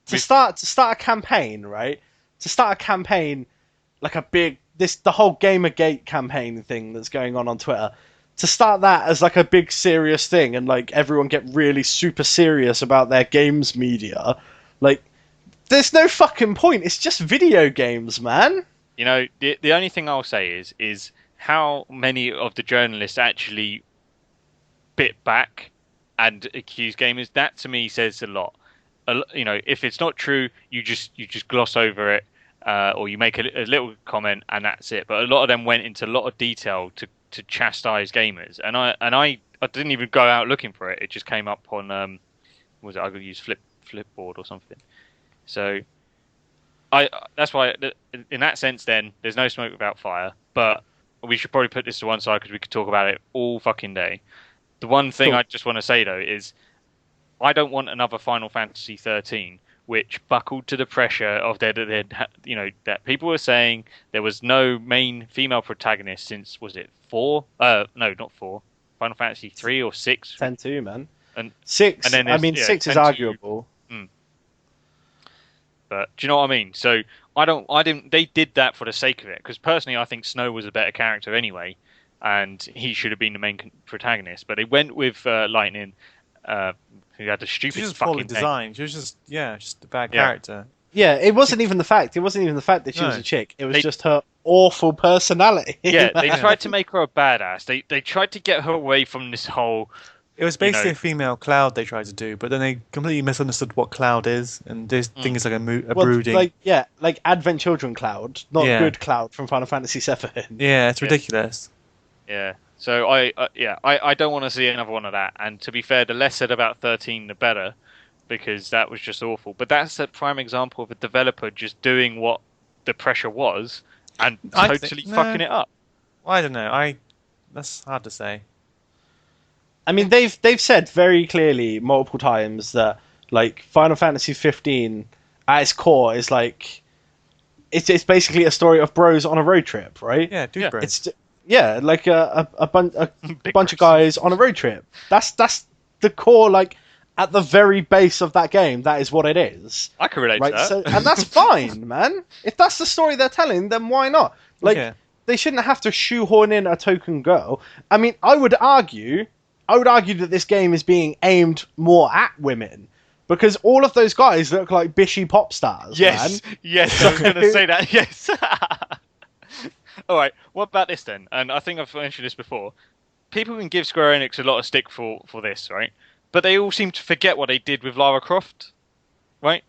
to start a campaign, right? To start a campaign like the whole Gamergate campaign thing that's going on Twitter. To start that as like a big serious thing and like everyone get really super serious about their games media, like there's no fucking point. It's just video games, man. The only thing I'll say is how many of the journalists actually bit back and accuse gamers. That to me says a lot. If it's not true, you just gloss over it, or you make a little comment and that's it. But a lot of them went into a lot of detail to chastise gamers, and I didn't even go out looking for it. It just came up on I could use Flipboard or something. So that's why in that sense then there's no smoke without fire. But we should probably put this to one side because we could talk about it all fucking day. The one thing I just want to say though is I don't want another Final Fantasy 13 which buckled to the pressure of that people were saying there was no main female protagonist since, was it 4? No, not 4. Final Fantasy 3 or 6? 10-2, man. And 6. And then 6 is arguable. But do you know what I mean? So they did that for the sake of it because personally I think Snow was a better character anyway, and he should have been the main protagonist. But they went with Lightning, who had the stupid fucking design. She was just a bad character. Yeah, it wasn't even the fact. It wasn't even the fact that she was No. a chick. It was just her awful personality. Yeah, they man. tried to make her a badass. They tried to get her away from this whole. It was basically a female Cloud they tried to do, but then they completely misunderstood what Cloud is, and this thing is like a Well, brooding. like Advent Children Cloud, not good Cloud from Final Fantasy VII. Yeah, it's ridiculous. Yeah. So I don't want to see another one of that. And to be fair, the less said about 13, the better, because that was just awful. But that's a prime example of a developer just doing what the pressure was and totally fucking it up. Well, I don't know. That's hard to say. I mean, they've said very clearly multiple times that like Final Fantasy 15 at its core is like it's basically a story of bros on a road trip, right? Yeah, dude, bro. It's like a bunch of guys on a road trip. That's the core, like at the very base of that game. That is what it is. I can relate to that. So, and that's fine, man. If that's the story they're telling, then why not? Like they shouldn't have to shoehorn in a token girl. I mean, I would argue that this game is being aimed more at women. Because all of those guys look like bishy pop stars, man. Yes, I was going to say that, yes. Alright, what about this then? And I think I've mentioned this before. People can give Square Enix a lot of stick for this, right? But they all seem to forget what they did with Lara Croft, right?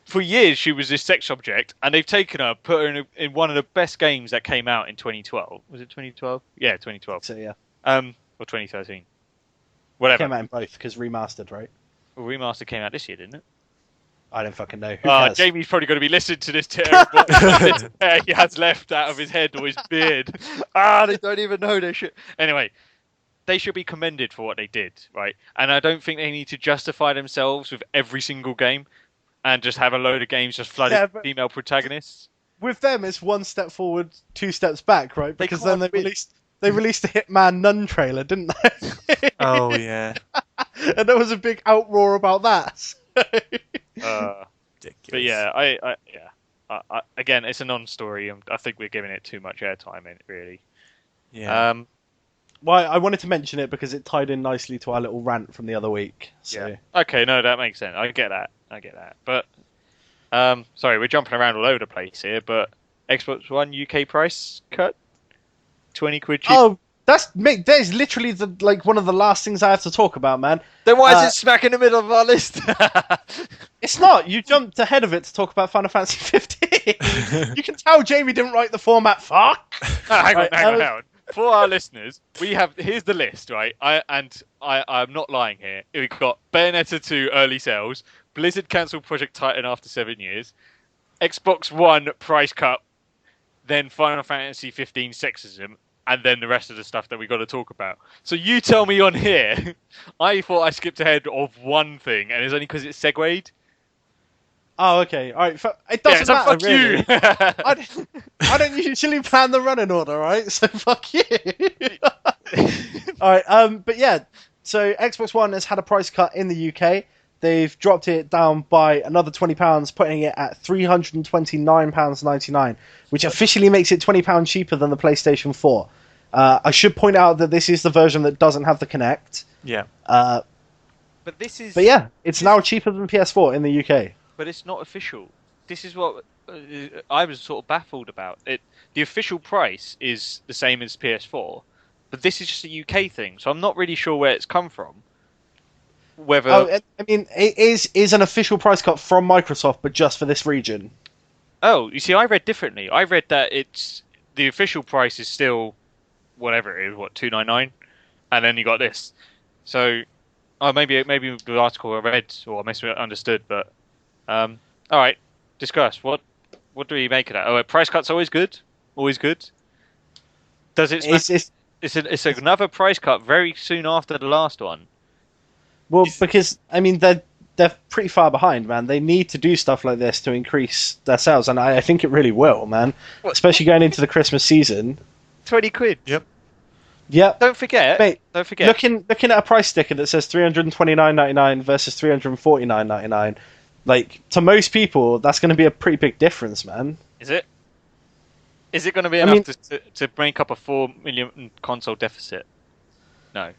For years, she was this sex object, and they've taken her, put her in one of the best games that came out in 2012. Was it 2012? Yeah, 2012. So, yeah. Or 2013. Whatever. Came out in both, because remastered, right? Well, Remaster came out this year, didn't it? I don't fucking know. Who cares? Jamie's probably going to be listening to this terrible hair he has left out of his head or his beard. They don't even know their shit. Anyway, they should be commended for what they did, right? And I don't think they need to justify themselves with every single game and just have a load of games just flooded with female protagonists. With them, it's one step forward, two steps back, right? Because then they released the Hitman Nun trailer, didn't they? Oh, yeah. And there was a big outroar about that. Ridiculous. But yeah, again, it's a non-story. I think we're giving it too much airtime in it, really. Yeah. Well, I wanted to mention it because it tied in nicely to our little rant from the other week. So. Yeah. Okay, no, that makes sense. I get that. But, sorry, we're jumping around all over the place here, but Xbox One UK price cut? 20 quid cheap? Oh, that is literally one of the last things I have to talk about, man. Then why is it smack in the middle of our list? It's not. You jumped ahead of it to talk about Final Fantasy 15. You can tell Jamie didn't write the format. Fuck. Hang on. For our listeners, here's the list, right? I'm not lying here. We've got Bayonetta 2 early sales, Blizzard cancelled Project Titan after 7 years, Xbox One price cut, then Final Fantasy 15 sexism, and then the rest of the stuff that we got to talk about. So you tell me on here. I thought I skipped ahead of one thing, and it's only because it's segued. Oh, okay. All right. It doesn't matter, fuck really. You. I don't usually plan the running order, right? So fuck you. All right. But yeah. So Xbox One has had a price cut in the UK. They've dropped it down by another £20, putting it at £329.99, which officially makes it £20 cheaper than the PlayStation 4. I should point out that this is the version that doesn't have the Kinect. Yeah. But yeah, it's now cheaper than PS4 in the UK. But it's not official. This is what I was sort of baffled about. The official price is the same as PS4, but this is just a UK thing, so I'm not really sure where it's come from. Whether it is an official price cut from Microsoft, but just for this region. Oh, you see, I read differently. I read that the official price is still whatever it is, $299, and then you got this. So, maybe the article I read or I misunderstood, but all right, discuss. What do we make of that? Oh, a price cut's always good. Always good. Does it? It's another price cut very soon after the last one. Well, because they're pretty far behind, man. They need to do stuff like this to increase their sales, and I think it really will, man. Especially going into the Christmas season. 20 quid. Yep. Don't forget. Mate, don't forget. Looking at a price sticker that says $329.99 versus $349.99, like to most people, that's going to be a pretty big difference, man. Is it? Is it going to be enough to make up a 4 million console deficit? No.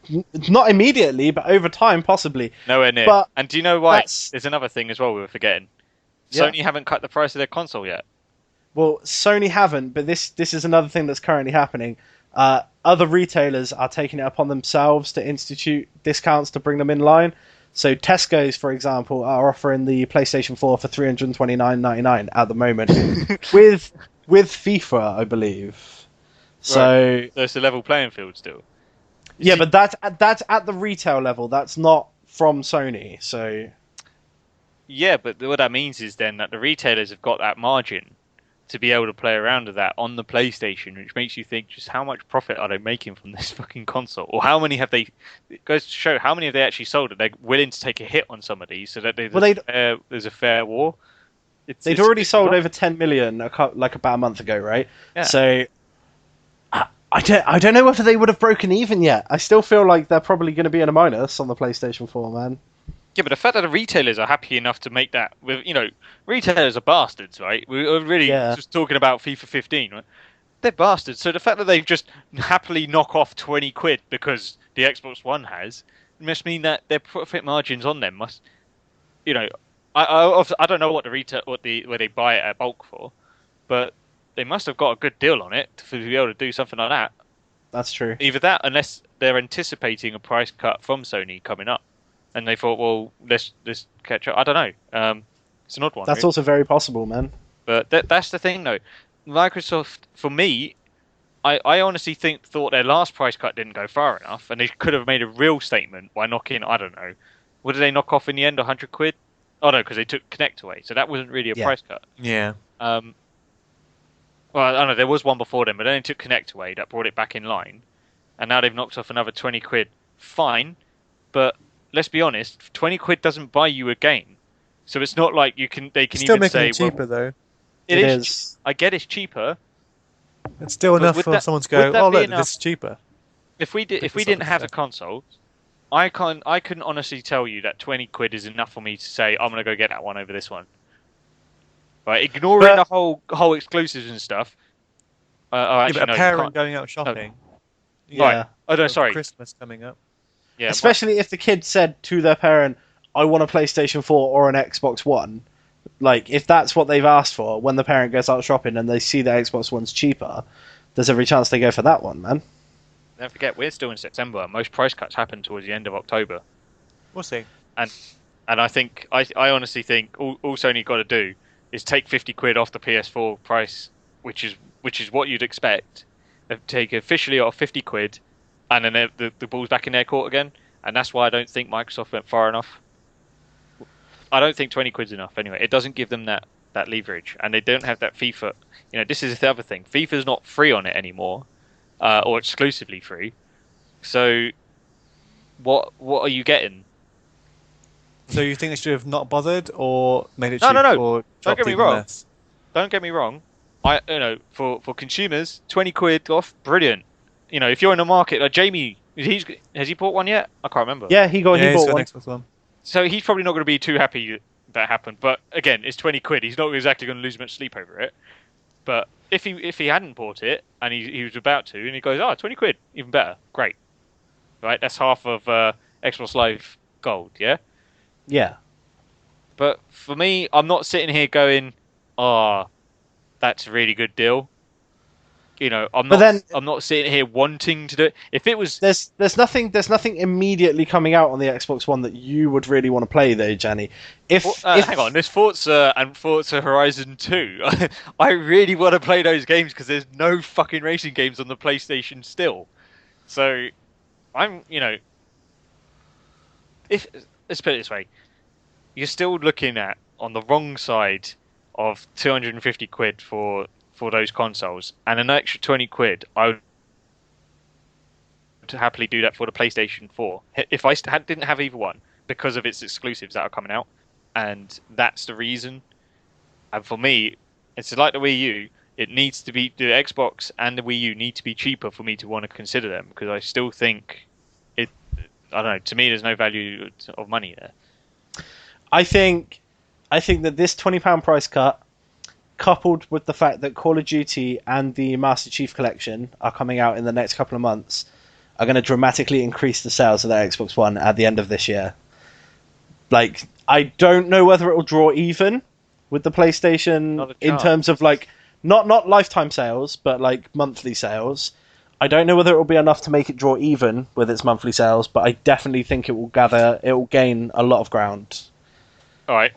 Not immediately, but over time, possibly. Nowhere near. But and do you know why? There's another thing as well we were forgetting. Yeah. Sony haven't cut the price of their console yet. Well, Sony haven't, but this is another thing that's currently happening. Other retailers are taking it upon themselves to institute discounts to bring them in line. So Tesco's, for example, are offering the PlayStation 4 for $329.99 at the moment, with FIFA, I believe. So Right. So it's a level playing field still. yeah, but that's at the retail level. That's not from Sony. So Yeah, but what that means is then that the retailers have got that margin to be able to play around with that on the PlayStation, which makes you think just how much profit are they making from this fucking console, or how many have they? It goes to show how many have they actually sold. That they're willing to take a hit on some of these so that there's a fair war. They'd already sold over 10 million like about a month ago, right? Yeah. So I don't know whether they would have broken even yet. I still feel like they're probably going to be in a minus on the PlayStation 4, man. Yeah, but the fact that the retailers are happy enough to make that, with retailers are bastards, right? We were really just talking about FIFA 15, right? They're bastards. So the fact that they just happily knock off 20 quid because the Xbox One has must mean that their profit margins on them must, I don't know what where they buy it at bulk for, but they must have got a good deal on it to be able to do something like that. That's true. Either that, unless they're anticipating a price cut from Sony coming up. And they thought, well, let's catch up. I don't know. It's an odd one. That's really. also very possible, man. But that's the thing, though. Microsoft, for me, I honestly thought their last price cut didn't go far enough, and they could have made a real statement by knocking, I don't know, what did they knock off in the end? 100 quid? Oh no, because they took Kinect away, so that wasn't really a price cut. Yeah. Well, I don't know. There was one before them, but then they took Kinect away. That brought it back in line, and now they've knocked off another 20 quid. Fine, but let's be honest, 20 quid doesn't buy you a game. So it's not like they can still even say... Still making it cheaper, though. It is. I get it's cheaper. It's still enough for someone to go, oh, look, this is cheaper. If we didn't have a console, I couldn't honestly tell you that 20 quid is enough for me to say, I'm going to go get that one over this one. Right, ignoring the whole exclusives and stuff. Actually, but a parent going out shopping. Yeah. Right. Oh, no, sorry. Christmas coming up. Yeah, especially if the kid said to their parent, I want a PlayStation 4 or an Xbox One. Like, if that's what they've asked for, when the parent goes out shopping and they see the Xbox One's cheaper, there's every chance they go for that one, man. Don't forget, we're still in September. Most price cuts happen towards the end of October. We'll see. And I think, I honestly think all Sony got to do is take 50 quid off the PS4 price, which is what you'd expect. Take officially off 50 quid, and then the ball's back in their court again. And that's why I don't think Microsoft went far enough. I don't think 20 quid's enough anyway. It doesn't give them that leverage. And they don't have that FIFA. This is the other thing. FIFA's not free on it anymore, or exclusively free. So what are you getting? So you think they should have not bothered or made it cheap? No. Or Don't get me even wrong. less? Don't get me wrong. For consumers, 20 quid off, brilliant. If you're in the market, like Jaime, has he bought one yet? I can't remember. Yeah, he bought got one. an Xbox One. So he's probably not going to be too happy that happened. But again, it's 20 quid. He's not exactly going to lose much sleep over it. But if he hadn't bought it and he was about to, and he goes, 20 quid, even better, great. Right, that's half of Xbox Live Gold, yeah? Yeah. But for me, I'm not sitting here going, that's a really good deal. I'm not sitting here wanting to do it. If it was, there's nothing immediately coming out on the Xbox One that you would really want to play, though, Gianni. Hang on, there's Forza and Forza Horizon 2. I really want to play those games because there's no fucking racing games on the PlayStation still. So, let's put it this way: you're still looking at on the wrong side of 250 quid for those consoles, and an extra 20 quid, I would happily do that for the PlayStation 4 if I didn't have either one because of its exclusives that are coming out, and that's the reason. And for me, it's like the Wii U. It needs to be, the Xbox and the Wii U need to be cheaper for me to want to consider them, because I still think I don't know. To me, there's no value of money there. I think that this £20 price cut, coupled with the fact that Call of Duty and the Master Chief Collection are coming out in the next couple of months, are going to dramatically increase the sales of the Xbox One at the end of this year. Like, I don't know whether it will draw even with the PlayStation Not a in chance. terms of like not lifetime sales, but like monthly sales. I don't know whether it will be enough to make it draw even with its monthly sales, but I definitely think it will gain a lot of ground. All right.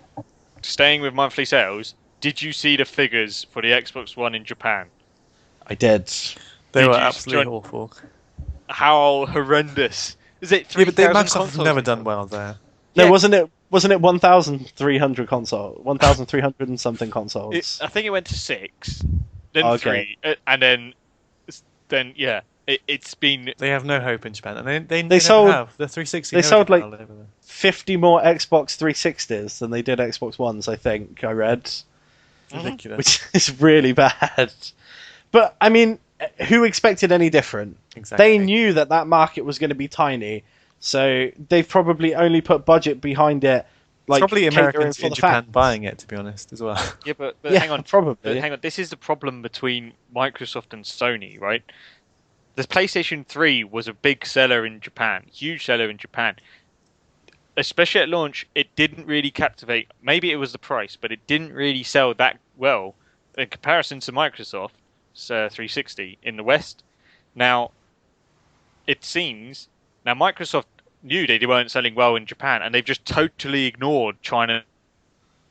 Staying with monthly sales, did you see the figures for the Xbox One in Japan? I did. They Did were you absolutely join- awful. How horrendous! Is it Yeah, but 3,000 Microsoft have consoles never they done sold? well there. No, Yeah. wasn't it 1,300 console, 1,300 and something consoles? I think it went to 6, then Okay. 3, and then yeah, it's been. They have no hope in Japan, and they They never sold- have. The 360. they never sold, did like, well over there. 50 more Xbox 360s than they did Xbox Ones, I think I read, Ridiculous. which is really bad. But I mean, who expected any different? Exactly. They knew that market was going to be tiny, so they've probably only put budget behind it. Like, It's probably catering Americans for in the Japan fans. buying it, to be honest, as well. Yeah, but Yeah, hang on. probably. But hang on, this is the problem between Microsoft and Sony, right? The PlayStation 3 was a big seller in Japan, huge seller in Japan. Especially at launch, it didn't really captivate. Maybe it was the price, but it didn't really sell that well in comparison to Microsoft's 360 in the West. Now, it seems now Microsoft knew they weren't selling well in Japan, and they've just totally ignored China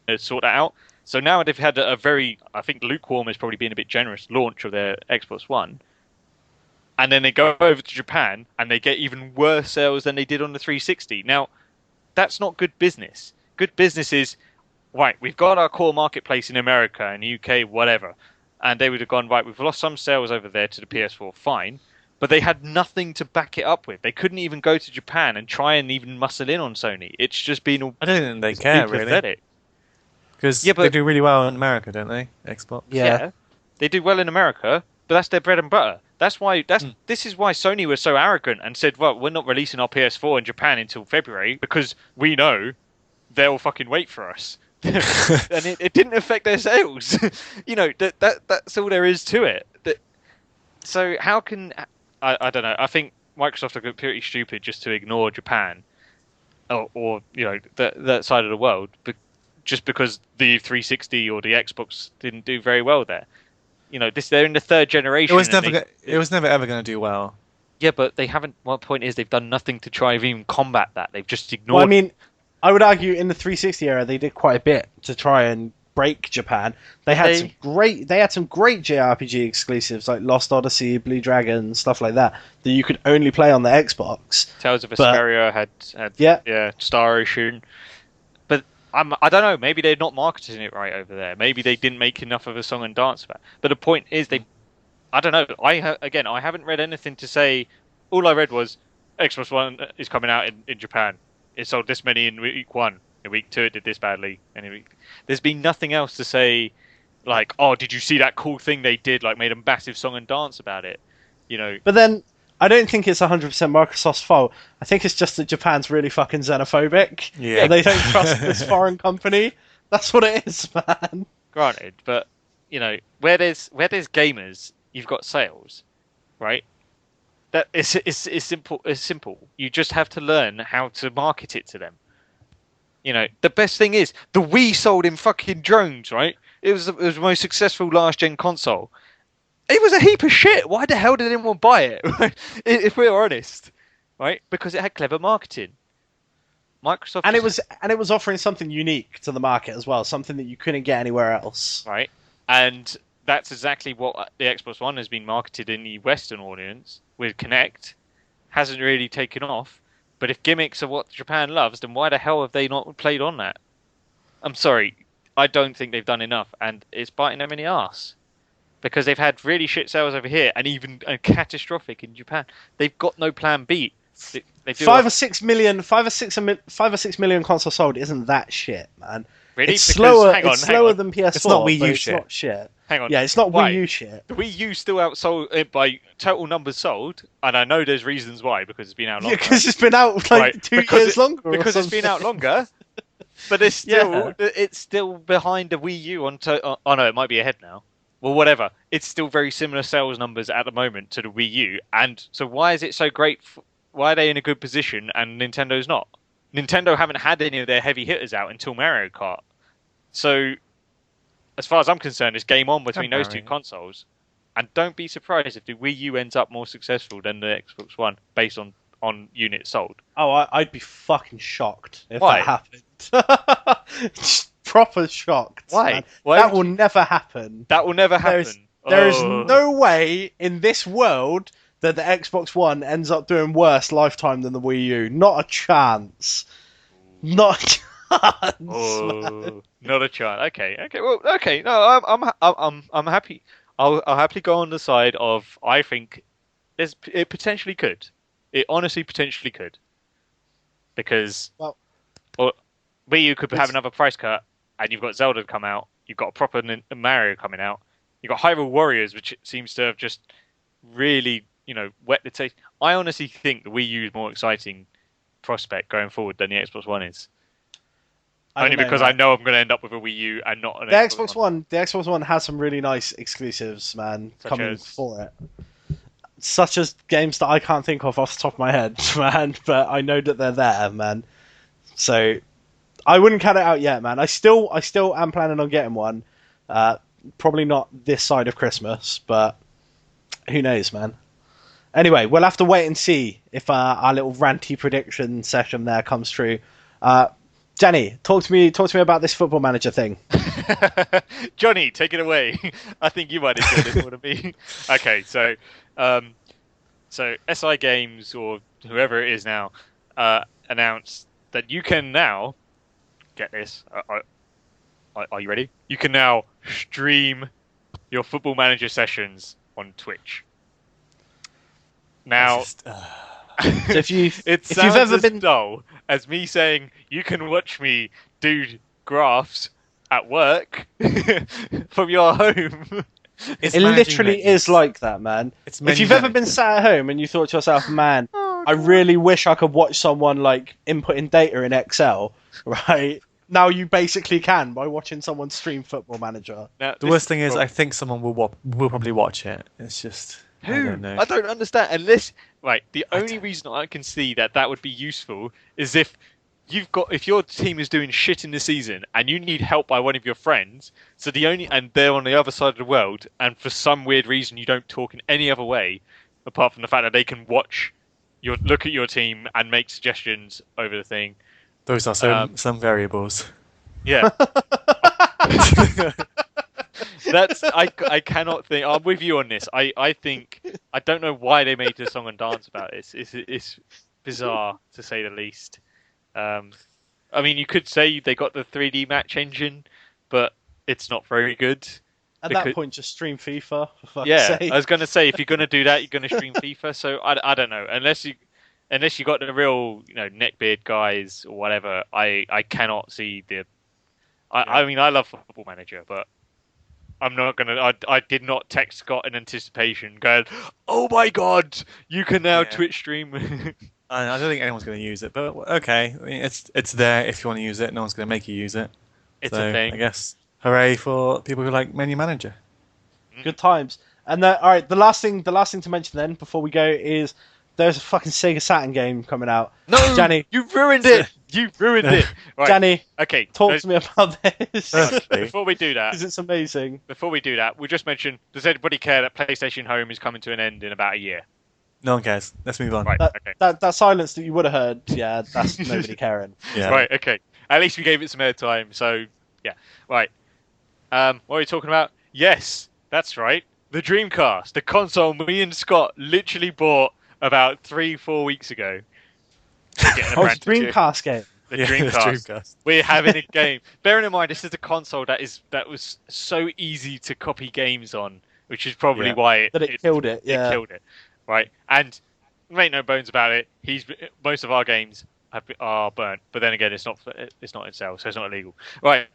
to sort that out. So now they've had a very, I think lukewarm is probably being a bit generous, launch of their Xbox One. And then they go over to Japan and they get even worse sales than they did on the 360. Now, that's not good business. Good business is, right, we've got our core marketplace in America and UK, whatever. And they would have gone, right, we've lost some sales over there to the PS4, fine. But they had nothing to back it up with. They couldn't even go to Japan and try and even muscle in on Sony. It's just been I don't think they care, really. pathetic. Because Yeah, but- they do really well in America, don't they? Xbox. Yeah. They do well in America, but that's their bread and butter. That's why this is why Sony was so arrogant and said, "Well, we're not releasing our PS4 in Japan until February because we know they'll fucking wait for us." And it didn't affect their sales. You know, that's all there is to it. So how can I don't know. I think Microsoft are pretty stupid just to ignore Japan or you know that side of the world, but just because the 360 or the Xbox didn't do very well there. You know, they're in the third generation. It was never ever going to do well. Yeah, but they haven't. One point is they've done nothing to try and even combat that. They've just ignored. Well, I mean, I would argue in the 360 era they did quite a bit to try and break Japan. They had some great JRPG exclusives like Lost Odyssey, Blue Dragon, stuff like that you could only play on the Xbox. Tales of Vesperia had Star Ocean. But I don't know. Maybe they're not marketing it right over there. Maybe they didn't make enough of a song and dance about. But the point is, I don't know. I haven't read anything to say. All I read was Xbox One is coming out in Japan. It sold this many in week 1. In week 2, it did this badly. And there's been nothing else to say, like, oh, did you see that cool thing they did? Like, made a massive song and dance about it. You know. But then I don't think it's 100% Microsoft's fault. I think it's just that Japan's really fucking xenophobic. Yeah. And they don't trust this foreign company. That's what it is, man. Granted, but you know, where there's gamers, you've got sales, right? That is simple. It's simple. You just have to learn how to market it to them. You know, the best thing is the Wii sold in fucking drones, right? It was the most successful last gen console. It was a heap of shit. Why the hell did anyone buy it? If we're honest, right? Because it had clever marketing. Microsoft And it was offering something unique to the market as well, something that you couldn't get anywhere else. right, and that's exactly what the Xbox One has been marketed in the Western audience with Kinect. Hasn't really taken off. But if gimmicks are what Japan loves, then why the hell have they not played on that? I'm sorry, I don't think they've done enough, and it's biting them in the arse. Because they've had really shit sales over here, and even catastrophic in Japan. They've got no plan B. They do 5 or 6 million consoles sold isn't that shit, man. Really? It's Because, slower. hang on, It's hang slower on. than PS4. It's not Wii but U it's shit. not shit. Hang on. Yeah, it's not Why? Wii U shit. The Wii U still outsold by total numbers sold, and I know there's reasons why, because it's been out Yeah, longer. because it's been out like Right, 2 because years longer. or Because it's been something. out longer, but it's still Yeah. it's still behind the Wii U on. Oh no, it might be ahead now. Well, whatever. It's still very similar sales numbers at the moment to the Wii U, and so why is it so great? Why are they in a good position and Nintendo's not? Nintendo haven't had any of their heavy hitters out until Mario Kart, so as far as I'm concerned, it's game on between those two Temporary. consoles. And don't be surprised if the Wii U ends up more successful than the Xbox One based on units sold. Oh, I'd be fucking shocked if Why? that happened. Just proper shocked. Why? Man. Why That would will never happen. That will never There's- happen. There is Oh. no way in this world that the Xbox One ends up doing worse lifetime than the Wii U. Not a chance. Not a chance. Man. Oh, not a chance. Okay. Well, okay. No, I'm happy. I'll happily go on the side of I think it potentially could. It honestly potentially could. Because Well, Wii U could have it's- another price cut, and you've got Zelda come out. You've got a proper Mario coming out. You've got Hyrule Warriors, which seems to have just really, wet the taste. I honestly think the Wii U is more exciting prospect going forward than the Xbox One is. Only because I know I'm going to end up with a Wii U and not an the Xbox One. The Xbox One has some really nice exclusives, man, Such coming as? for it. Such as games that I can't think of off the top of my head, man. But I know that they're there, man. So I wouldn't cut it out yet, man. I still am planning on getting one. Probably not this side of Christmas, but who knows, man. Anyway, we'll have to wait and see if our little ranty prediction session there comes true. Gianni, talk to me about this Football Manager thing. Johnny, take it away. I think you might enjoy this more than me. Okay, so SI Games or whoever it is now announced that you can now get this. Are you ready? You can now stream your Football Manager sessions on Twitch. Now, So if you've sounds ever as been dull as me saying you can watch me do graphs at work from your home. it literally is like that, man. It's If you've ever been sat at home and you thought to yourself, man, I really wish I could watch someone like inputting data in Excel, right? Now you basically can by watching someone stream Football Manager. Now, The worst thing is, I think someone will probably watch it. It's just I don't know. I don't understand. Unless, right, the only reason I can see that would be useful is if your team is doing shit in the season and you need help by one of your friends, and they're on the other side of the world, and for some weird reason you don't talk in any other way apart from the fact that they can look at your team and make suggestions over the thing. Those are some variables. Yeah. I cannot think. I'm with you on this. I think I don't know why they made the song and dance about it. It's bizarre to say the least. I mean, you could say they got the 3D match engine, but it's not very good. At that point, just stream FIFA. For fuck's Yeah, sake. I was going to say if you're going to do that, you're going to stream FIFA. So I don't know unless you got the real neckbeard guys or whatever. I cannot see the. I mean, I love Football Manager, but I'm not gonna. I did not text Scott in anticipation, going, "Oh my god, you can now Twitch stream." I don't think anyone's going to use it, but okay, I mean, it's there if you want to use it. No one's going to make you use it. It's So, a thing. I guess hooray for people who like Menu Manager. Good times. And all right, the last thing to mention then before we go is there's a fucking Sega Saturn game coming out. No, Gianni, you ruined it. You ruined it. Right. Gianni, Okay, talk to me about this before we do that. because it's amazing. We'll just mention: does anybody care that PlayStation Home is coming to an end in about a year? No one cares. Let's move on. Right. Okay. That silence that you would have heard, yeah, that's nobody caring. Yeah. Right. Okay. At least we gave it some airtime. So yeah. Right. What are we talking about? Yes, that's right. The Dreamcast, the console me and Scott literally bought about 3-4 weeks ago. Oh, it's a Dreamcast game. The Yeah, Dreamcast. We're having a game. Bearing in mind, this is a console that was so easy to copy games on, which is probably why It killed it. it Yeah. killed it. Right, and make no bones about it. Most of our games are burnt, but then again, it's not in sale, so it's not illegal. Right,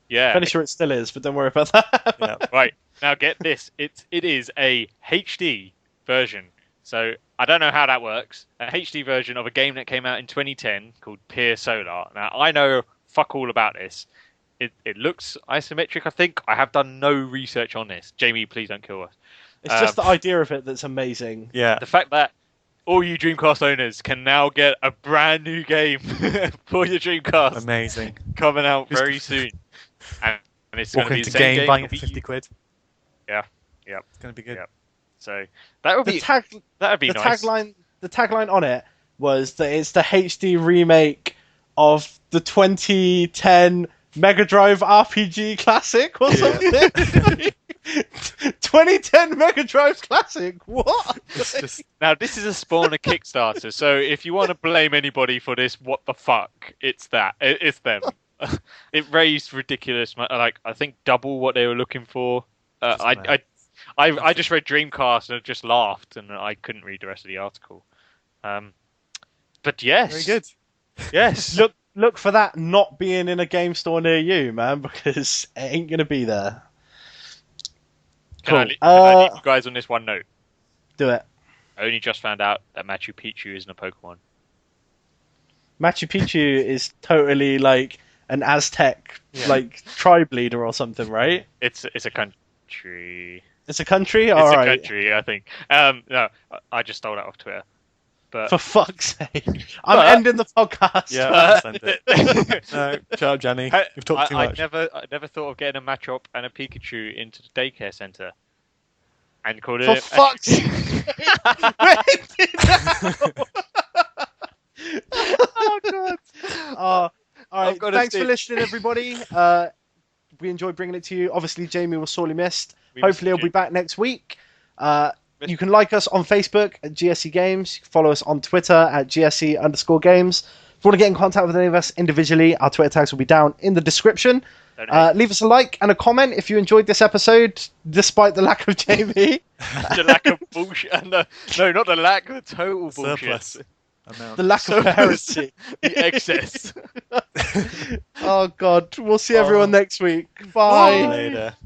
yeah. Pretty sure it still is, but don't worry about that. Yeah. Right, now get this. It is a HD version. So I don't know how that works. A HD version of a game that came out in 2010 called Pier Solar. Now I know fuck all about this. It looks isometric, I think. I have done no research on this. Jamie, please don't kill us. It's just the idea of it that's amazing. Yeah. The fact that all you Dreamcast owners can now get a brand new game for your Dreamcast Amazing. coming out very soon. And and it's going to Walking be the into same game, buying It'll it for 50 quid. Yeah. It's going to be good. Yeah. So that would The be tag, that'd be the nice. tagline on it was that it's the HD remake of the 2010 Mega Drive RPG classic or something. 2010 Mega Drive classic. What? It's just Now this is a Spawner Kickstarter, so if you want to blame anybody for this, what the fuck? It's that. It's them. It raised ridiculous, like I think double what they were looking for. I just read Dreamcast and just laughed, and I couldn't read the rest of the article. But yes, very good. Yes, Look for that not being in a game store near you, man, because it ain't gonna be there. Can I Cool. can I leave you guys on this one note? Do it. I only just found out that Machu Picchu isn't a Pokemon. Machu Picchu is totally like an Aztec like tribe leader or something, right? It's a country. It's a country. It's All a right. country, I think. No, I just stole that off Twitter. But For fuck's sake, I'm ending the podcast. Yeah, I understand it. No, shut up, Gianni. You've talked too much. I never thought of getting a Machop and a Pikachu into the daycare centre and called For it. fuck's sake! Oh god! All right. got a Thanks for stitch. listening, everybody. We enjoyed bringing it to you. Obviously, Jamie was sorely missed. We Hopefully, he'll missed be back next week. You can like us on Facebook at GSC Games. You can follow us on Twitter at GSC_games. If you want to get in contact with any of us individually, our Twitter tags will be down in the description. Leave us a like and a comment if you enjoyed this episode, despite the lack of Jamie. The lack of bullshit. No, not the lack. The total bullshit. Surplus amount. The lack of coherency. The excess. Oh, God. We'll see everyone next week. Bye. Later.